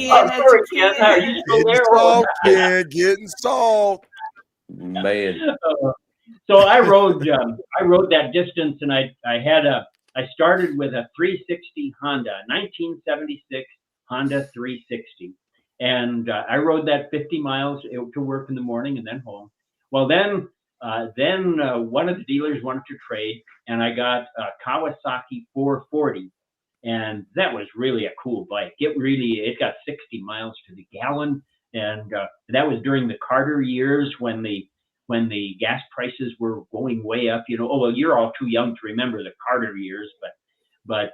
B: in.
D: Oh, sorry, Ken. Are you still there?
A: Salt, Ken, getting salt.
G: Man.
D: So I rode that distance, and I started with a 360 Honda, 1976 Honda 360, and I rode that 50 miles to work in the morning and then home. Well, then one of the dealers wanted to trade, and I got a Kawasaki 440, and that was really a cool bike. It got 60 miles to the gallon, and that was during the Carter years when the gas prices were going way up. Oh well, you're all too young to remember the Carter years, but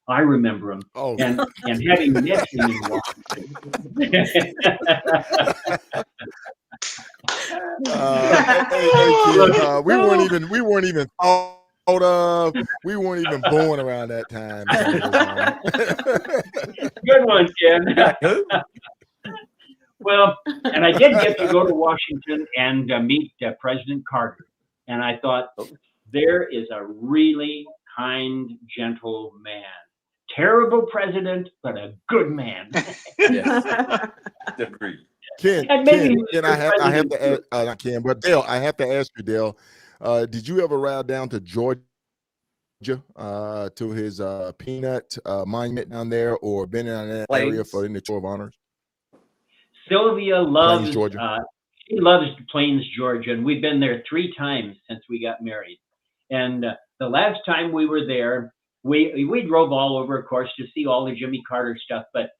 D: I remember them.
A: Oh,
D: and having met him in Washington.
A: We weren't even thought of. We weren't even born around that time.
D: Good one, Ken. Well, and I did get to go to Washington and meet President Carter. And I thought, there is a really kind, gentle man. Terrible president, but a good man.
G: Yes. Agreed.
A: Ken, I have to ask, not Ken, but Dale, I have to ask you, Dale, did you ever ride down to Georgia to his peanut monument down there, or been in that area for the tour of honors?
D: Sylvia loves
A: Plains, Georgia.
D: She loves Plains, Georgia, and we've been there 3 times since we got married. And the last time we were there, we drove all over, of course, to see all the Jimmy Carter stuff. But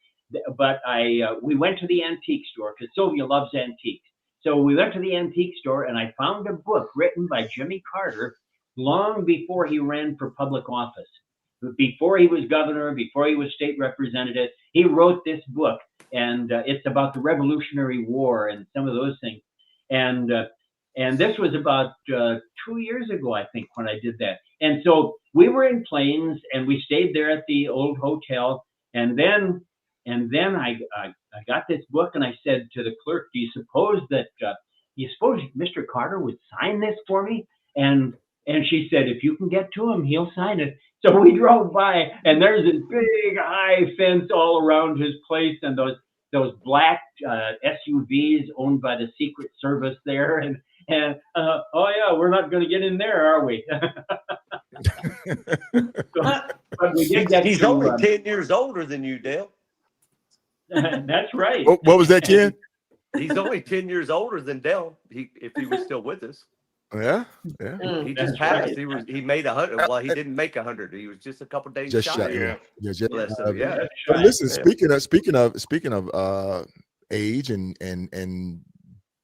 D: we went to the antique store because Sylvia loves antiques. So we went to the antique store, and I found a book written by Jimmy Carter long before he ran for public office. Before he was governor, before he was state representative, he wrote this book, and it's about the Revolutionary War and some of those things. And this was about 2 years ago, I think, when I did that. And so we were in Plains, and we stayed there at the old hotel. And then I got this book, and I said to the clerk, "Do you suppose Mr. Carter would sign this for me?" And she said, "If you can get to him, he'll sign it." So we drove by, and there's this big high fence all around his place, and those black SUVs owned by the Secret Service there, and oh yeah, we're not going to get in there, are we? But we did get
G: He's only 10 years older than you, Dale.
D: That's right.
A: What was that, Ken?
G: He's only 10 years older than Dale. If he was still with us.
A: Yeah.
G: He just passed. Right. He made 100. Well, he didn't make 100. He was just a couple days shy.
A: Yeah.
G: But
A: listen, speaking of age and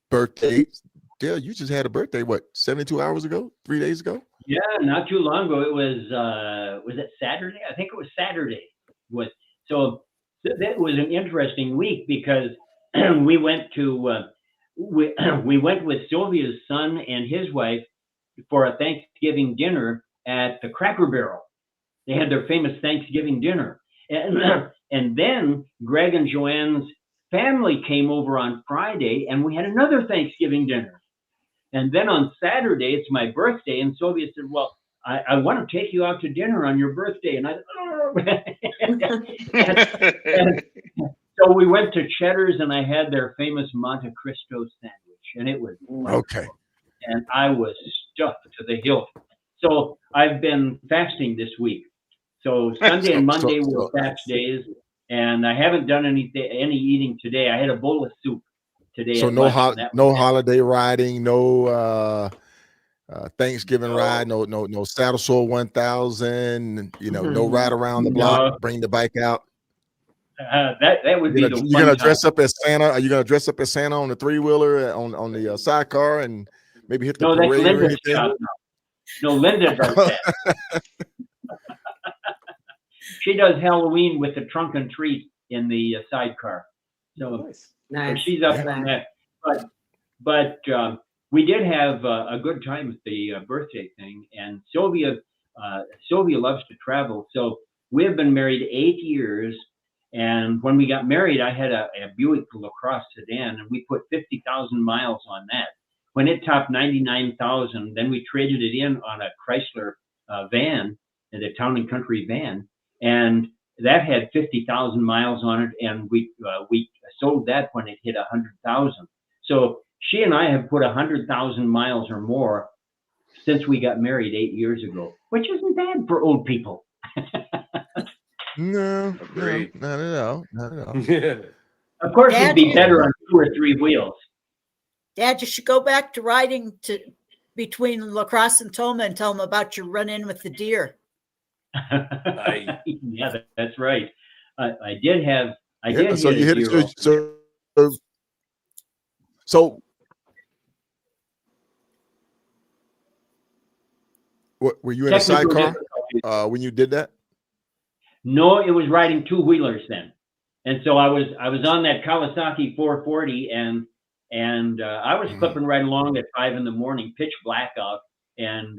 A: birthdays, Dale, you just had a birthday. What, 72 hours ago? 3 days ago?
D: Yeah, not too long ago. It was it Saturday? I think it was Saturday. So that was an interesting week because we went to. We went with Sylvia's son and his wife for a Thanksgiving dinner at the Cracker Barrel. They had their famous Thanksgiving dinner. And then Greg and Joanne's family came over on Friday, and we had another Thanksgiving dinner. And then on Saturday, it's my birthday, and Sylvia said, "Well, I want to take you out to dinner on your birthday." And so we went to Cheddar's, and I had their famous Monte Cristo sandwich, and it was wonderful.
A: Okay.
D: And I was stuffed to the hilt. So I've been fasting this week. So Sunday and Monday were fast days, and I haven't done any eating today. I had a bowl of soup today.
A: So no holiday riding, no Thanksgiving ride, no Saddle Sore 1000, no ride around the block, bring the bike out.
D: That would be the
A: you're gonna dress up as Santa. Are you gonna dress up as Santa on the 3-wheeler on the sidecar and maybe hit the parade or anything?
D: No, Linda does that. She does Halloween with the trunk and treat in the sidecar. So
B: nice.
D: She's up on that. But we did have a good time with the birthday thing, and Sylvia loves to travel. So we have been married 8 years. And when we got married, I had a Buick LaCrosse sedan, and we put 50,000 miles on that. When it topped 99,000, then we traded it in on a Chrysler van, the Town and Country van, and that had 50,000 miles on it, and we sold that when it hit 100,000. So she and I have put 100,000 miles or more since we got married 8 years ago, which isn't bad for old people.
A: No,
G: Agreed.
A: not at all. Not at all.
G: Yeah.
D: Of course, it'd be
C: Dad,
D: better on 2 or 3 wheels.
C: Dad, you should go back to riding between La Crosse and Tombo and tell them about your run-in with the deer.
D: Yeah, that's right. I did have. I
A: Yeah,
D: did
A: so
D: hit
A: you
D: a
A: hit
D: deer.
A: it. So what, were you in a
D: Technical
A: sidecar
D: difficulties.
A: when you did that?
D: No, it was riding 2-wheelers then, and so I was on that Kawasaki 440, and I was clipping right along at 5 in.the morning, pitch black out, and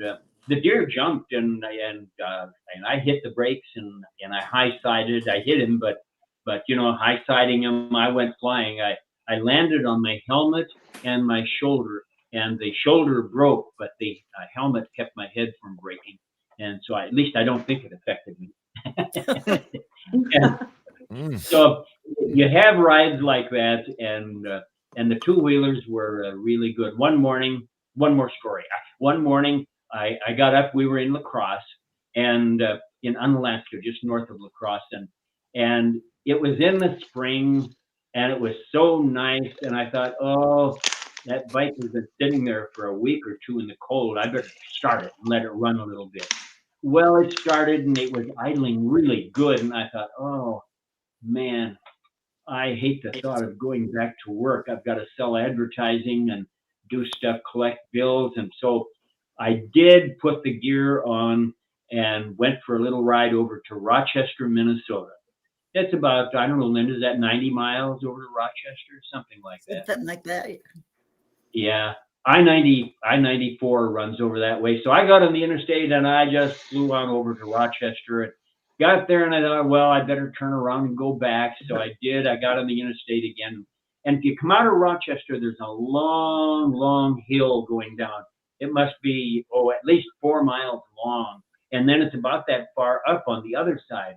D: the deer jumped, and I hit the brakes, and I high-sided. I hit him, but high-siding him, I went flying. I landed on my helmet and my shoulder, and the shoulder broke, but the helmet kept my head from breaking, and so at least I don't think it affected me. So you have rides like that, and the 2-wheelers were really good. One more story. One morning, I got up. We were in La Crosse, and in Unalaska, just north of La Crosse, and it was in the spring, and it was so nice. And I thought, oh, that bike has been sitting there for a week or 2 in the cold. I better start it and let it run a little bit. Well, it started, and it was idling really good. And I thought, oh, man, I hate the thought of going back to work. I've got to sell advertising and do stuff, collect bills. And so I did put the gear on and went for a little ride over to Rochester, Minnesota. That's about, I don't know, Linda, is that 90 miles over to Rochester? Something like that.
C: Something like that.
D: Yeah. I-94 runs over that way. So I got on the interstate and I just flew on over to Rochester and got there, and I thought, well, I better turn around and go back. So I did. I got on the interstate again. And if you come out of Rochester, there's a long, long hill going down. It must be, at least 4 miles long. And then it's about that far up on the other side.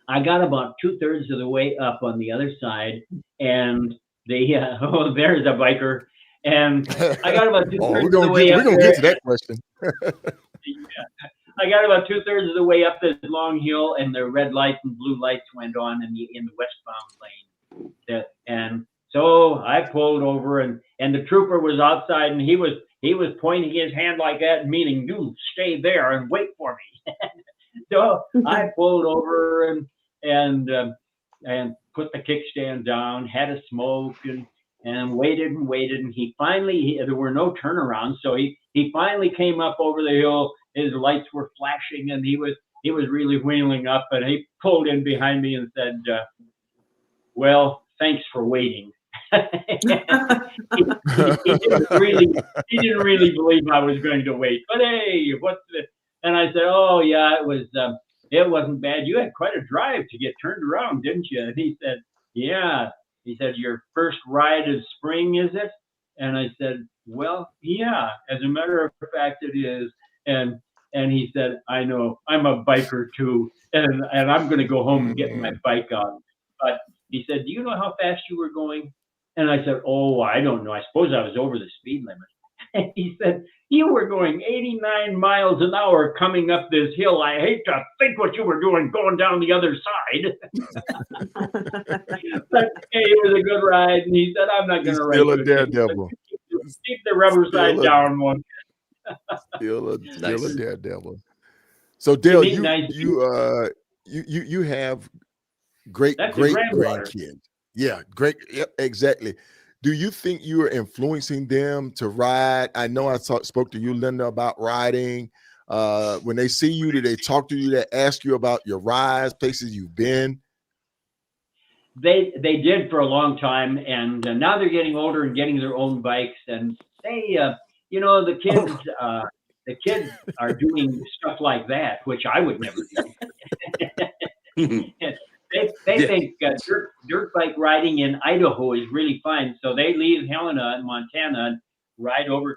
D: I got about 2/3 of the way up on the other side, and there's a biker. And I got about 2/3 of the way up.
A: We're going to get to that question.
D: I got about 2/3 of the way up this long hill, and the red lights and blue lights went on in the westbound lane. And so I pulled over, and the trooper was outside, and he was pointing his hand like that, meaning you stay there and wait for me. So I pulled over and put the kickstand down, had a smoke, and waited, and he finally, there were no turnarounds, so he finally came up over the hill. His lights were flashing, and he was really wheeling up, and he pulled in behind me and said, well, thanks for waiting. he didn't really believe I was going to wait, but hey, what's this? And I said, oh yeah, it wasn't bad. You had quite a drive to get turned around, didn't you? And he said, yeah. He said, your first ride of spring, is it? And I said, well, yeah, as a matter of fact, it is. And he said, I know, I'm a biker too, and I'm going to go home and get my bike on. But he said, do you know how fast you were going? And I said, oh, I don't know. I suppose I was over the speed limit. And he said, you were going 89 miles an hour coming up this hill. I hate to think what you were doing going down the other side. But hey, it was a good ride. And he said, I'm not going to ride.
A: Still a daredevil.
D: Keep the rubber side down one.
A: Still a daredevil. So Dale, you have great grandkids. Yeah, great. Yep, exactly. Do you think you are influencing them to ride? I know I spoke to you, Linda, about riding. When they see you, do they talk to you? They ask you about your rides, places you've been?
D: They did for a long time, and now they're getting older and getting their own bikes. And they, the kids are doing stuff like that, which I would never do. They think dirt bike riding in Idaho is really fun. So they leave Helena in Montana and ride over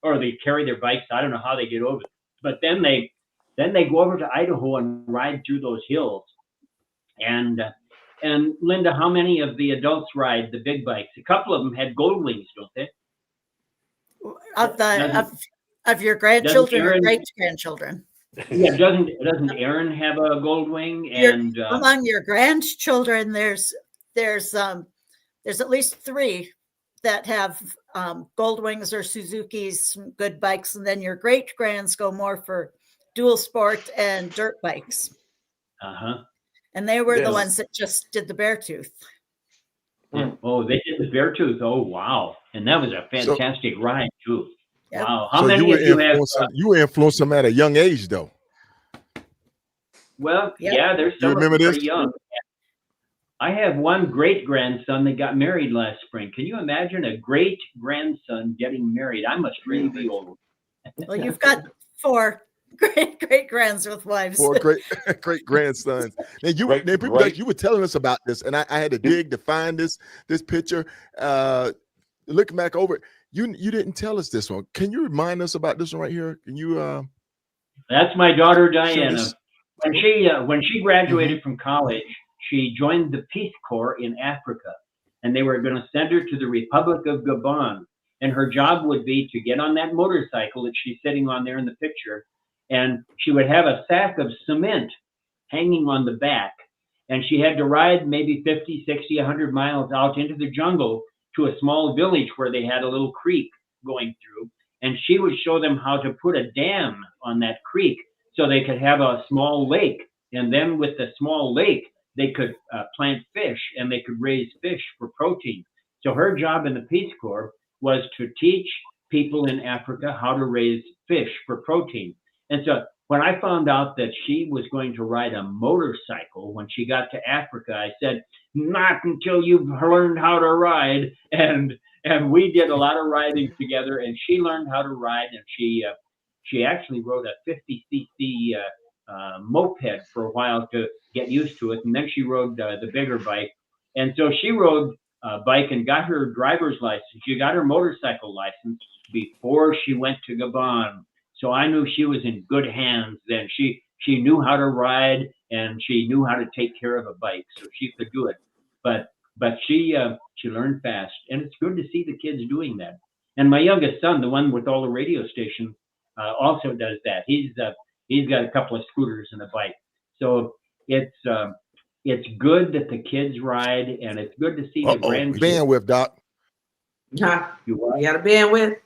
D: or they carry their bikes. I don't know how they get over it, but then they go over to Idaho and ride through those hills. And Linda, how many of the adults ride the big bikes? A couple of them had gold wings, don't they?
C: Of your grandchildren or great-grandchildren?
D: Yeah, doesn't Aaron have a Goldwing? And
C: among your grandchildren, there's at least 3 that have Goldwings or Suzuki's, good bikes, and then your great-grands go more for dual sport and dirt bikes. And they were the ones that just did the Beartooth.
D: Oh, they did the Beartooth. Oh, wow. And that was a fantastic ride, too.
C: Yep.
D: Wow. How many of you have...
A: You were influenced them at a young age, though.
D: Well, yeah, there's some of them pretty young. I have one great-grandson that got married last spring. Can you imagine a great-grandson getting married? I must really be old.
C: Well, you've got 4 great-grands with wives.
A: 4 great-grandsons. And you were telling us about this, and I had to dig to find this picture. Looking back over it, you didn't tell us this one. Can you remind us about this one right here? Can you?
D: That's my daughter Diana. When she graduated from college, she joined the Peace Corps in Africa, and they were going to send her to the Republic of Gabon. And her job would be to get on that motorcycle that she's sitting on there in the picture, and she would have a sack of cement hanging on the back, and she had to ride maybe 50, 60, 100 miles out into the jungle to a small village where they had a little creek going through, and she would show them how to put a dam on that creek so they could have a small lake, and then with the small lake, they could plant fish, and they could raise fish for protein. So her job in the Peace Corps was to teach people in Africa how to raise fish for protein. And so when I found out that she was going to ride a motorcycle when she got to Africa, I said, not until you've learned how to ride. And we did a lot of riding together, and she learned how to ride, and she actually rode a 50cc moped for a while to get used to it. And then she rode the bigger bike. And so she rode a bike and got her driver's license. She got her motorcycle license before she went to Gabon. So I knew she was in good hands then. She knew how to ride, and she knew how to take care of a bike, so she could do it. But she learned fast, and it's good to see the kids doing that. And my youngest son, the one with all the radio stations, also does that. He's got a couple of scooters and a bike. So it's good that the kids ride, and it's good to see the grandkids.
A: Bandwidth, Doc.
B: You got a bandwidth?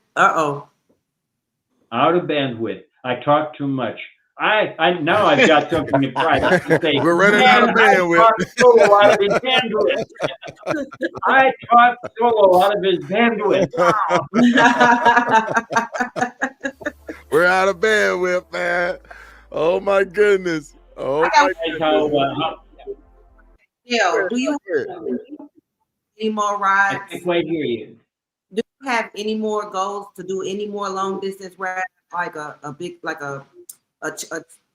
D: Out of bandwidth. I talk too much. Now I've got something to try.
A: We're running out of bandwidth.
D: I taught Solo out of his bandwidth.
A: We're out of bandwidth, man. Oh my goodness. Oh my goodness.
B: Yeah, do you have any more rides?
D: I can't quite hear you.
B: Do you have any more goals to do any more long distance rides, like a big, like a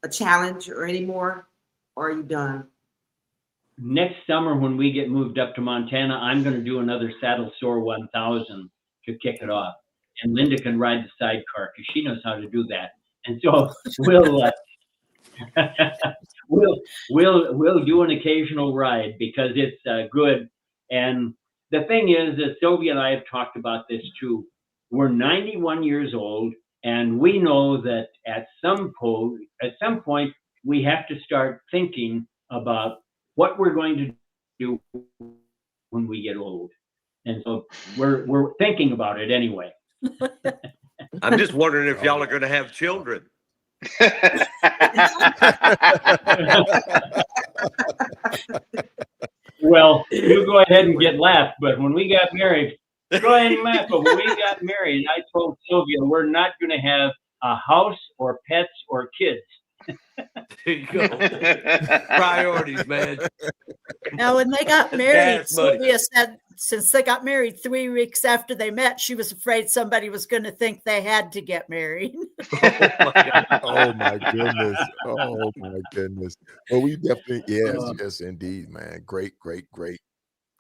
B: challenge or any more? Or are you done?
D: Next summer, when we get moved up to Montana, I'm going to do another Saddle Sore 1000 to kick it off. And Linda can ride the sidecar because she knows how to do that. And so we'll do an occasional ride because it's good. And the thing is that Sylvia and I have talked about this too. We're 91 years old, and we know that at some point we have to start thinking about what we're going to do when we get old. And so we're thinking about it anyway.
G: I'm just wondering if y'all are going to have children.
D: Well, you go ahead and get laughed, but when we got married, go ahead and laugh, but when we got married, I told Sylvia, we're not going to have a house or pets or kids.
G: There you go. Priorities, man.
C: Now, when they got married, Sylvia said since they got married 3 weeks after they met, she was afraid somebody was going to think they had to get married.
A: Oh my goodness. Oh my goodness. Well, we definitely, yes, indeed, man. Great.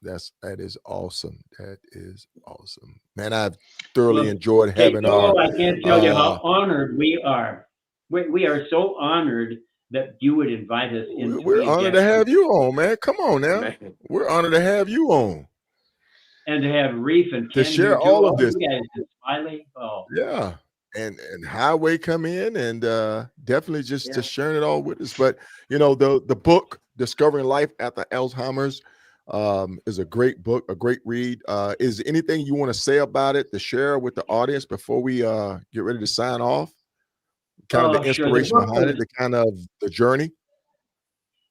A: That is awesome. That is awesome, man. I've thoroughly enjoyed having
D: I can't tell you how honored we are. We are so honored that you would invite us in.
A: We're honored to have you on, man. Come on now. We're honored to have you on.
D: And to have Reef and Ken
A: to share all of this.
D: You guys, Smiley. Oh.
A: Yeah. and Highway come in and definitely just sharing it all with us. But you know, the book Discovering Life After Alzheimer's is a great book, a great read. Is there anything you want to say about it to share with the audience before we get ready to sign off? Kind of the
D: Sure.
A: inspiration behind it, the kind of the journey.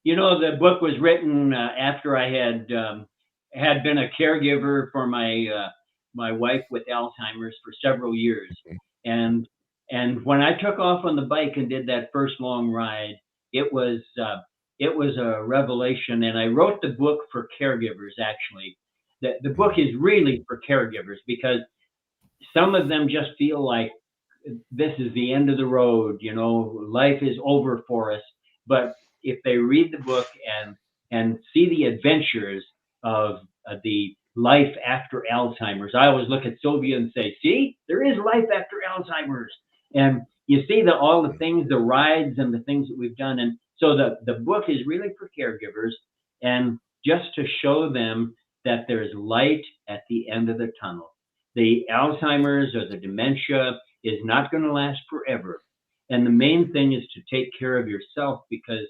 D: You know, the book was written after I had been a caregiver for my wife with Alzheimer's for several years, and when I took off on the bike and did that first long ride, it was a revelation. And I wrote the book for caregivers. Actually, the book is really for caregivers because some of them just feel like this is the end of the road. You know, life is over for us. But if they read the book and see the adventures of the life after Alzheimer's, I always look at Sylvia and say, see, there is life after Alzheimer's. And you see all the things, the rides and the things that we've done. And so the book is really for caregivers and just to show them that there's light at the end of the tunnel. The Alzheimer's or the dementia is not going to last forever. And the main thing is to take care of yourself, because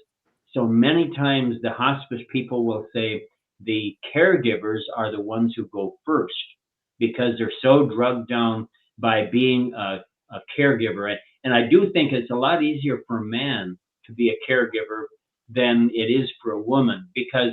D: so many times the hospice people will say the caregivers are the ones who go first because they're so drugged down by being a caregiver. And I do think it's a lot easier for a man to be a caregiver than it is for a woman, because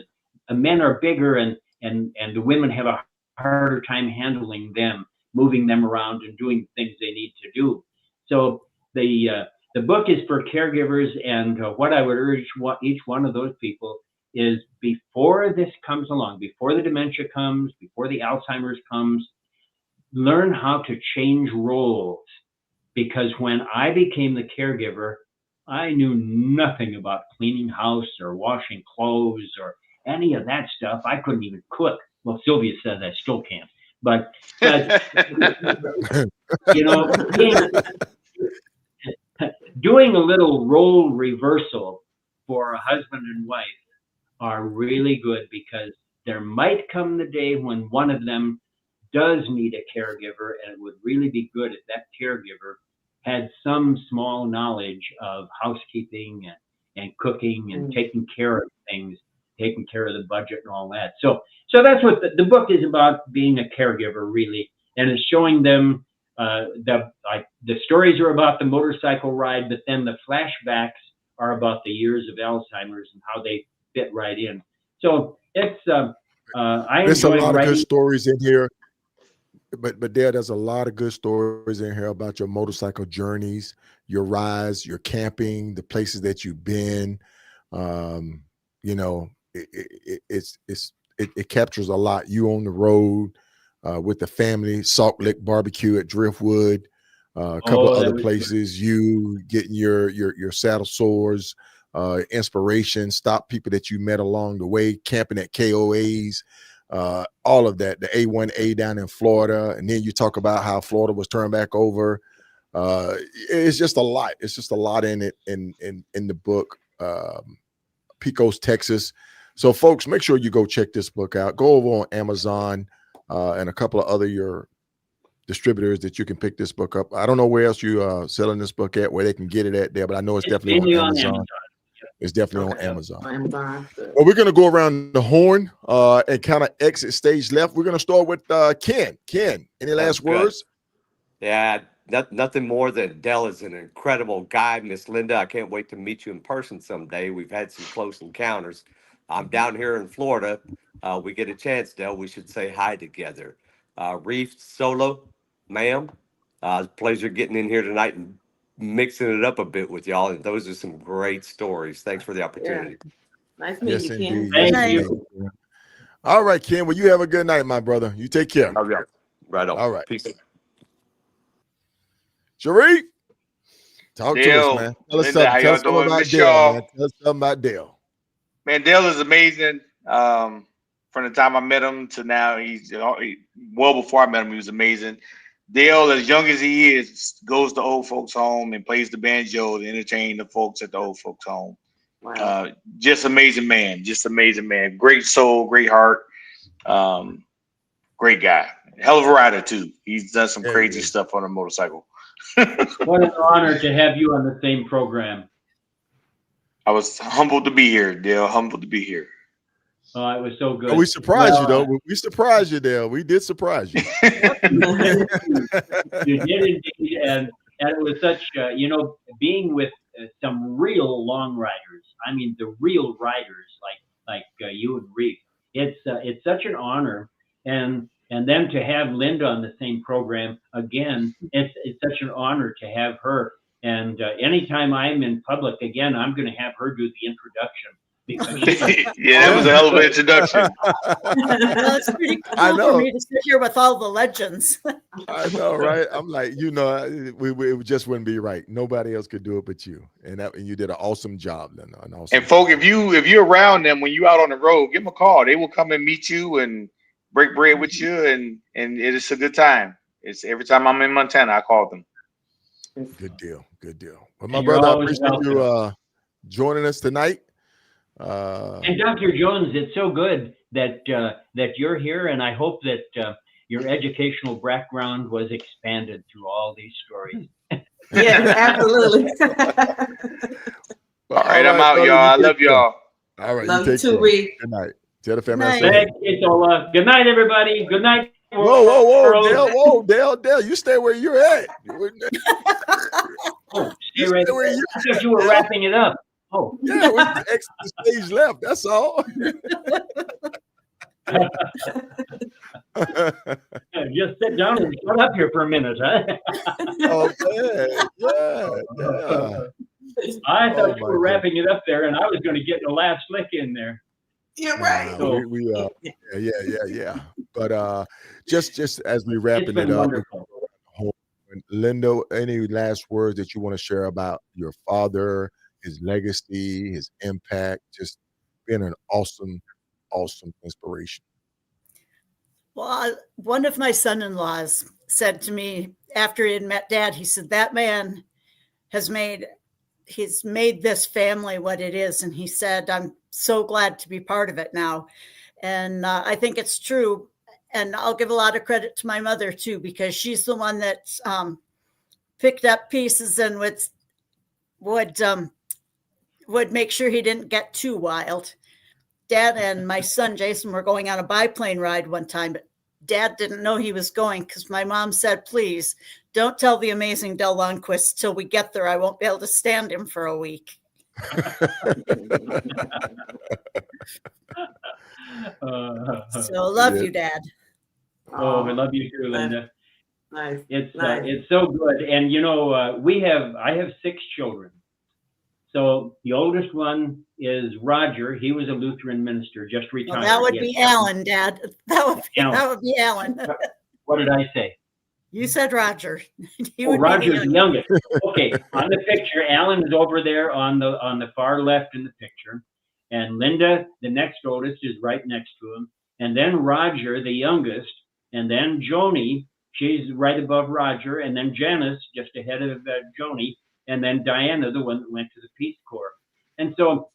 D: men are bigger and the women have a harder time handling them, moving them around and doing things they need to do. So the book is for caregivers, and what I would urge each one of those people is, before this comes along, before the dementia comes, before the Alzheimer's comes, learn how to change roles. Because when I became the caregiver, I knew nothing about cleaning house or washing clothes or any of that stuff. I couldn't even cook. Well, Sylvia says I still can't. But you know, doing a little role reversal for a husband and wife are really good, because there might come the day when one of them does need a caregiver, and it would really be good if that caregiver had some small knowledge of housekeeping and cooking and taking care of things, taking care of the budget and all that. So that's what the book is about, being a caregiver, really. And it's showing them the stories are about the motorcycle ride, but then the flashbacks are about the years of Alzheimer's and how they fit right in. So it's
A: there's a lot of good stories in here. But there's a lot of good stories in here about your motorcycle journeys, your rides, your camping, the places that you've been. You know, it captures a lot. You on the road with the family, Salt Lick Barbecue at Driftwood, a couple of other places. You getting your saddle sores, inspiration, stop people that you met along the way, camping at KOAs. All of that, the A1A down in Florida, and then you talk about how Florida was turned back over. It's just a lot. It's just a lot in it in the book. Pecos, Texas. So, folks, make sure you go check this book out. Go over on Amazon and a couple of other your distributors that you can pick this book up. I don't know where else you selling this book at, where they can get it at there, but I know it's definitely on Amazon. It's definitely on Amazon. Well, we're going to go around the horn and kind of exit stage left. We're going to start with Ken. Ken, any last words?
G: Yeah, nothing more than Dell is an incredible guy. Miss Linda, I can't wait to meet you in person someday. We've had some close encounters. I'm down here in Florida. We get a chance, Dell. We should say hi together. Reef Solo, ma'am, pleasure getting in here tonight and mixing it up a bit with y'all, and those are some great stories. Thanks for the opportunity.
B: Yeah. Nice meeting you, Ken.
D: Thank you.
A: All right, Ken. Well, you have a good night, my brother. You take care.
G: Oh, yeah. Right on.
A: All right.
G: Peace.
A: Sharif, talk
E: Dale,
A: to us, man. Tell us
E: Linda,
A: something.
E: how
A: Tell
E: y'all
A: us something
E: doing?
A: about
E: Miss
A: Dale,
E: y'all.
A: man. Tell us something about Dale.
E: Man, Dale is amazing. From the time I met him to now, he's well before I met him, he was amazing. Dale, as young as he is, goes to old folks' home and plays the banjo to entertain the folks at the old folks' home.
B: Wow.
E: Just amazing man. Just amazing man. Great soul, great heart. Great guy. Hell of a rider too. He's done some crazy stuff on a motorcycle.
D: What an honor to have you on the same program.
E: I was humbled to be here, Dale. Humbled to be here.
D: Oh, it was so good.
A: Oh, we surprised you, though. We surprised you, Dale. We did surprise you.
D: You did indeed, and it was such, being with some real long riders. I mean, the real riders like you and Reef. It's such an honor, and then to have Linda on the same program again, it's such an honor to have her. And anytime I'm in public again, I'm going to have her do the introduction.
E: Yeah, that was a hell of an introduction.
C: Well, it's pretty cool for me to sit here with all the legends.
A: I know, right? I'm like, it just wouldn't be right. Nobody else could do it but you, and you did an awesome job, Linda.
E: And folk, if you're around them when you out on the road, give them a call. They will come and meet you and break bread with you, and it is a good time. It's every time I'm in Montana, I call them.
A: Good deal. Well, my brother, I appreciate you joining us tonight.
D: And Dr. Jones, it's so good that you're here, and I hope that your educational background was expanded through all these stories.
B: Yeah, absolutely.
E: All right, I'm out, y'all. I love y'all.
A: All right,
B: love you too, Reed.
A: Good night. Tell the family.
D: Thanks, Itola. Good night, everybody. Good night.
A: Whoa, Dale, you stay where you're at.
D: Stay right there. I thought you were wrapping it up. Oh,
A: yeah, with the extra stage left. That's all.
D: Just sit down and shut up here for a minute, huh?
A: Oh, yeah.
D: I thought you were wrapping it up there, and I was going to get the last lick in there.
B: Yeah, right.
A: Yeah. But just as we wrapping it up, Linda, any last words that you want to share about your father, his legacy, his impact, just being an awesome inspiration?
C: Well, one of my son-in-laws said to me after he had met Dad, he said, that man he's made this family what it is. And he said, I'm so glad to be part of it now. And I think it's true. And I'll give a lot of credit to my mother too, because she's the one that picked up pieces and would make sure he didn't get too wild. Dad and my son, Jason, were going on a biplane ride one time, but Dad didn't know he was going because my mom said, please don't tell the amazing Del Lonnquist till we get there. I won't be able to stand him for a week. So love you, Dad.
D: Oh, we love you too, Linda.
B: Nice.
D: It's so good. And I have 6 children. So the oldest one is Roger. He was a Lutheran minister, just retired.
C: Well, that would be Alan, Dad. That would be Alan.
D: What did I say?
C: You said Roger.
D: Roger's the youngest. Okay, on the picture, Alan is over there on the far left in the picture, and Linda, the next oldest, is right next to him, and then Roger, the youngest, and then Joni, she's right above Roger, and then Janice, just ahead of Joni, and then Diana, the one that went to the Peace Corps. And so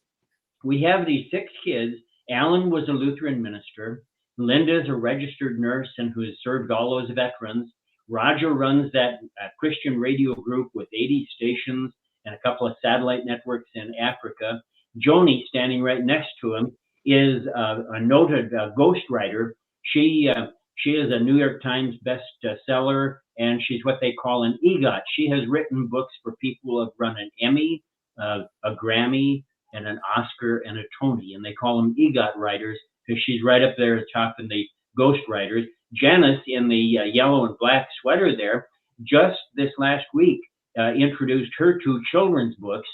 D: we have these 6 kids. Alan was a Lutheran minister. Linda is a registered nurse and who has served all those veterans. Roger runs that Christian radio group with 80 stations and a couple of satellite networks in Africa. Joni, standing right next to him, is a noted ghostwriter. She is a New York Times bestseller, and she's what they call an EGOT. She has written books for people who have run an Emmy, a Grammy, and an Oscar, and a Tony, and they call them EGOT writers because she's right up there at the top in the ghost writers. Janice, in the yellow and black sweater there, just this last week introduced her 2 children's books.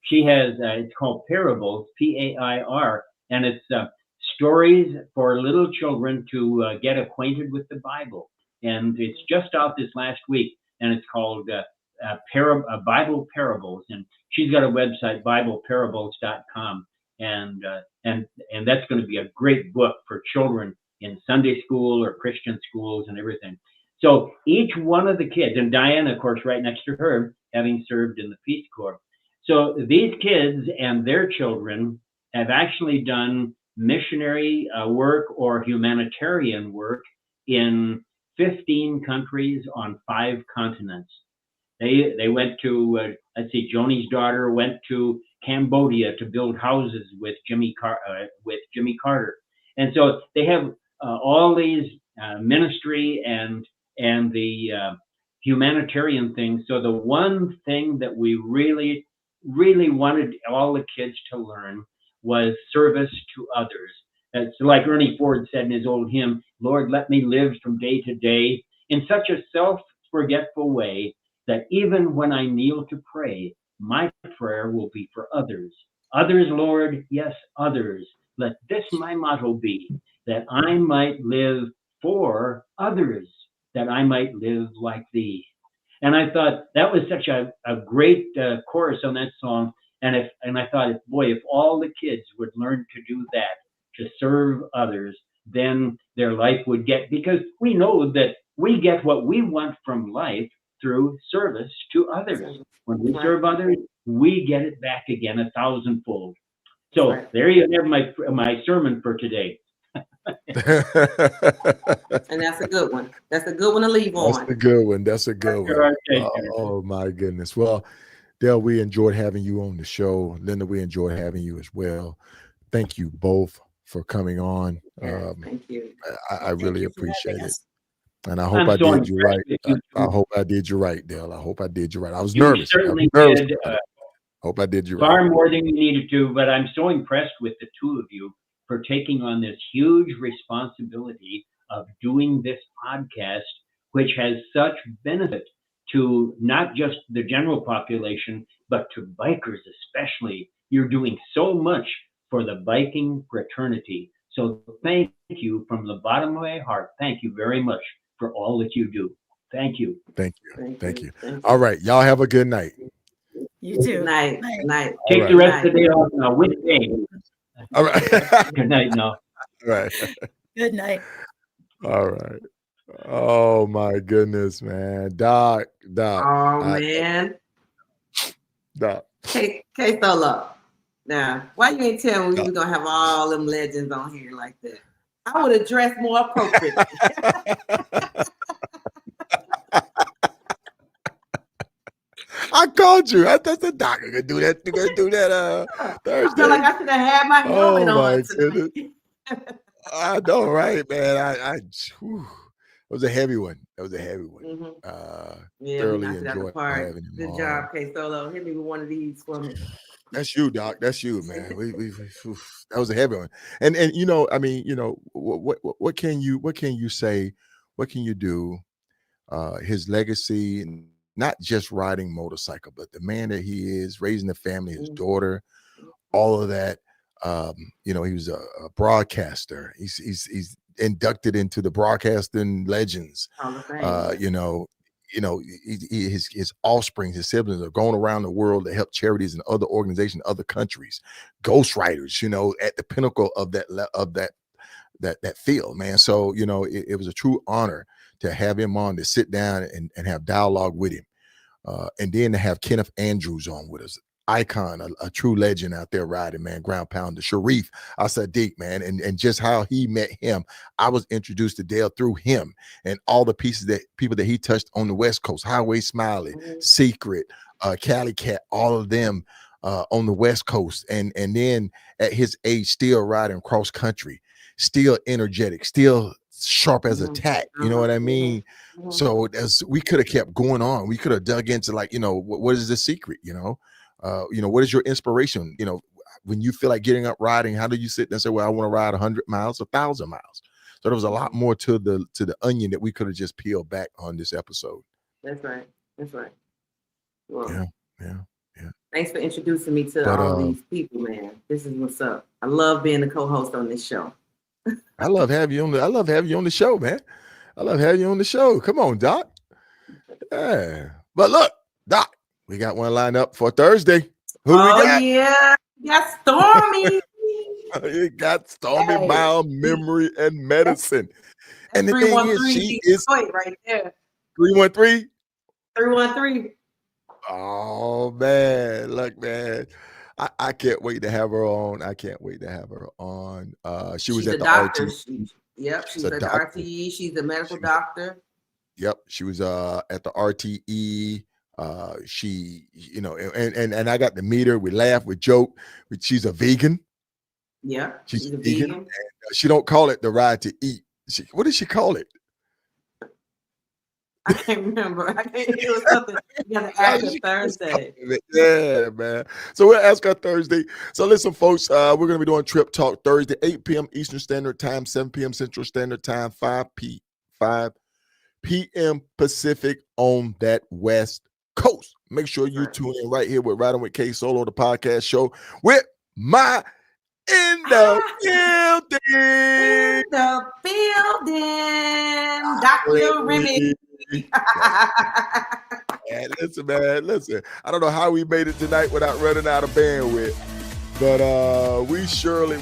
D: She has, it's called Parables, P-A-I-R, and it's stories for little children to get acquainted with the Bible. And it's just out this last week, and it's called Bible Parables. And she's got a website, BibleParables.com, and that's going to be a great book for children in Sunday school or Christian schools and everything. So each one of the kids, and Diana, of course, right next to her, having served in the Peace Corps. So these kids and their children have actually done missionary work or humanitarian work in 15 countries on 5 continents. They went to let's see, Joni's daughter went to Cambodia to build houses with Jimmy Carter, and so they have all these ministry and the humanitarian things. So the one thing that we really wanted all the kids to learn was service to others. It's like Ernie Ford said in his old hymn, "Lord, let me live from day to day in such a self-forgetful way that even when I kneel to pray, my prayer will be for others. Others, Lord, yes, others. Let this my motto be, that I might live for others, that I might live like thee." And I thought that was such a great chorus on that song. And I thought, boy, if all the kids would learn to do that, to serve others, then their life would get, because we know that we get what we want from life through service to others. When we serve others, we get it back again 1,000-fold. So there you have my sermon for today.
B: And that's a good one. That's a good one to leave on.
A: That's a good one. That's a good one. Oh my goodness. Well, Dale, we enjoyed having you on the show. Linda, we enjoyed having you as well. Thank you both for coming on.
B: Thank you.
A: I really appreciate it. And I hope I did you right. I hope I did you right, Dale. I hope I did you right. I was nervous.
D: Certainly did.
A: Hope I did you
D: far
A: right.
D: more than you needed to, but I'm so impressed with the two of you for taking on this huge responsibility of doing this podcast, which has such benefit to not just the general population, but to bikers especially. You're doing so much for the biking fraternity. So thank you from the bottom of my heart. Thank you very much for all that you do. Thank you.
A: Thank you. Thank you. All right. Y'all have a good night.
C: You too.
B: Good night. Good night.
D: Take the rest of the day off now with day.
A: All right.
D: Good night now.
A: All right.
C: Good night.
A: All right. Oh my goodness, man. Doc.
B: Oh man.
A: Doc.
B: K Solo. Now, why you ain't tell me we were gonna have all them legends on here like that? I would have dressed more appropriately.
A: I called you. I thought the doctor could do that. You're gonna do that Thursday.
B: I feel like I should have had my helmet on tonight.
A: I know, right, man? Whew. It was a heavy one. It was a heavy one.
B: Yeah,
A: thoroughly
B: we knocked it out the
A: enjoyed
B: park.
A: having him
B: Good
A: on.
B: job, K Solo. Hit me with one of these for me.
A: That's you, Doc. That's you, man. That was a heavy one. And you know, I mean, you know, what can you say? What can you do? His legacy, not just riding motorcycle, but the man that he is, raising the family, his daughter, all of that. You know, he was a broadcaster. He's inducted into the Broadcasting Legends. His offspring, his siblings are going around the world to help charities and other organizations, other countries, ghostwriters, you know, at the pinnacle of that field, man. So, you know, it was a true honor to have him on, to sit down and have dialogue with him. And then to have Kenneth Andrews on with us, icon, a true legend out there riding, man, ground pounder, Sharif Sadiq, man, and just how he met him. I was introduced to Dale through him and all the people that he touched on the West Coast, Highway Smiley, Secret, Cali Cat, all of them on the West Coast. And then at his age, still riding cross country, still energetic, still sharp as a tack, you know what I mean? So we could have kept going on. We could have dug into, like, you know, what is the secret, you know? What is your inspiration? You know, when you feel like getting up riding, how do you sit and say, well, I want to ride 100 miles, 1,000 miles? So there was a lot more to the onion that we could have just peeled back on this episode.
B: That's right. Well,
A: yeah.
B: Thanks for introducing me to all these people, man. This is what's up. I love being the co-host on this show.
A: I love having you on the show, man. I love having you on the show. Come on, Doc. Yeah. But look, Doc, we got one lined up for Thursday. Who do we got?
B: Yeah. You got Stormy.
A: You got Stormy, Mild Memory and Medicine. And the thing is, she is
B: right there.
A: 313.
B: 313.
A: Oh man, look, man. I can't wait to have her on. She's at the
B: doctor.
A: RT.
B: She's at the RTE. She's a medical doctor.
A: Yep, she was at the RTE She, you know, and I got to meet her. We laugh, we joke. She's a vegan.
B: Yeah,
A: She's
B: a
A: vegan.
B: vegan.
A: And, she don't call it the ride to eat. What does she call it?
B: I can't remember. It was something you got to ask her Thursday.
A: Yeah, man. So we'll ask her Thursday. So listen, folks, we're going to be doing Trip Talk Thursday, 8 p.m. Eastern Standard Time, 7 p.m. Central Standard Time, 5 p.m. Pacific on that West Coast. Make sure you tune in right here with Riding with K Solo, the podcast show with my in the
B: building, Dr. Remy.
A: Man, listen. I don't know how we made it tonight without running out of bandwidth, but we surely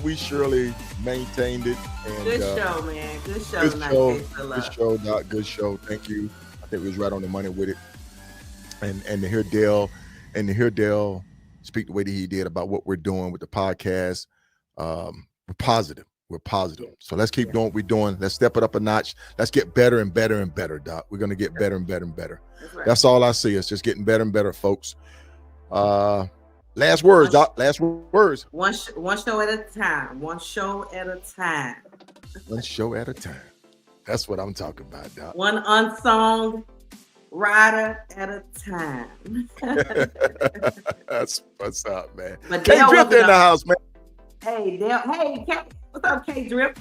A: maintained it. And,
B: good show, man. Good show
A: good
B: tonight.
A: show, good show, Doc. Good show. Thank you. I think we was right on the money with it. And to hear Dale speak the way that he did about what we're doing with the podcast, we're positive. We're positive. So let's keep doing what we're doing. Let's step it up a notch. Let's get better and better and better, Doc. We're gonna get better and better and better. That's all I see. It's just getting better and better, folks. Last words, Doc. Last words.
B: One show at a time. One show at a time.
A: One show at a time. That's what I'm talking about, Doc.
B: One unsung rider at a time.
A: That's what's up, man.
B: K
A: Drift in the house, man.
B: Hey, Dale. Hey, what's up, K Drip?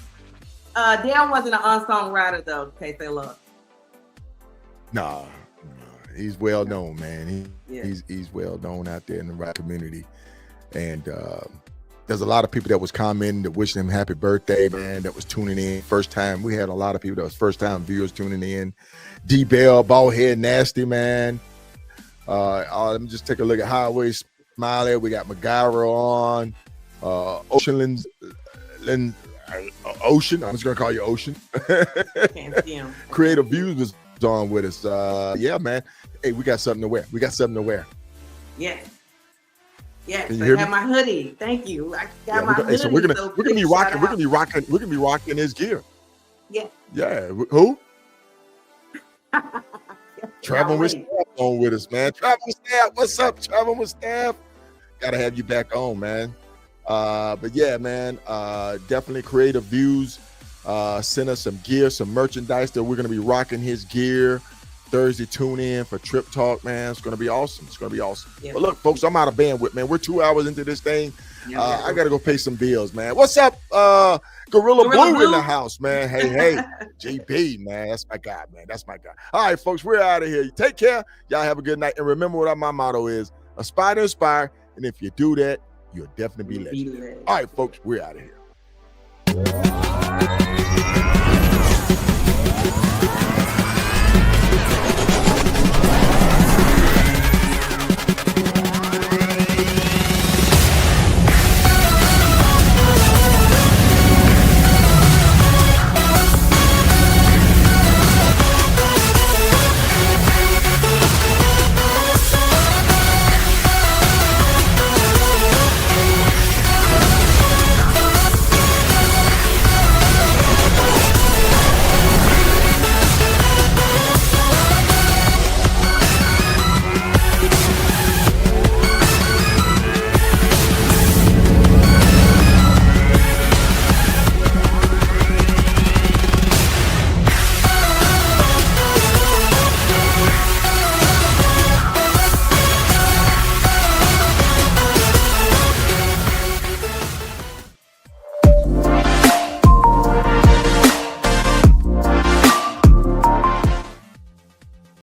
B: Dale wasn't an unsung rider though. K say love.
A: Nah, he's well known, man. He's well known out there in the ride community, and there's a lot of people that was commenting, that wishing him happy birthday, man. That was tuning in first time. We had a lot of people that was first time viewers tuning in. D Bell, bald head, nasty man. Let me just take a look at Highway Smiley. We got McGyra on. Ocean. I'm just gonna call you Ocean.
B: Can't see him.
A: Creative Views was on with us. Yeah, man. Hey, we got something to wear.
B: Yes. Yes.
A: Can you
B: I
A: hear
B: have
A: me?
B: my hoodie. Thank you. I got my hoodie.
A: So we're gonna be rocking his gear.
B: Yeah.
A: Yeah. Who? Traveling with Staff on with us, man. Traveling with Staff. What's up, Traveling with Staff? Gotta have you back on, man. But yeah, man, definitely Creative Views. Send us some gear, some merchandise that we're gonna be rocking his gear. Thursday, tune in for Trip Talk, man. It's gonna be awesome. Yeah. But look, folks, I'm out of bandwidth, man. We're 2 hours into this thing. I gotta go pay some bills, man. What's up, Gorilla Blue in the house, man? Hey, JP, man. That's my guy, man. That's my guy. All right, folks, we're out of here. You take care. Y'all have a good night. And remember what my motto is: aspire to inspire. And if you do that, you'll definitely be legendary. All right, folks, we're out of here.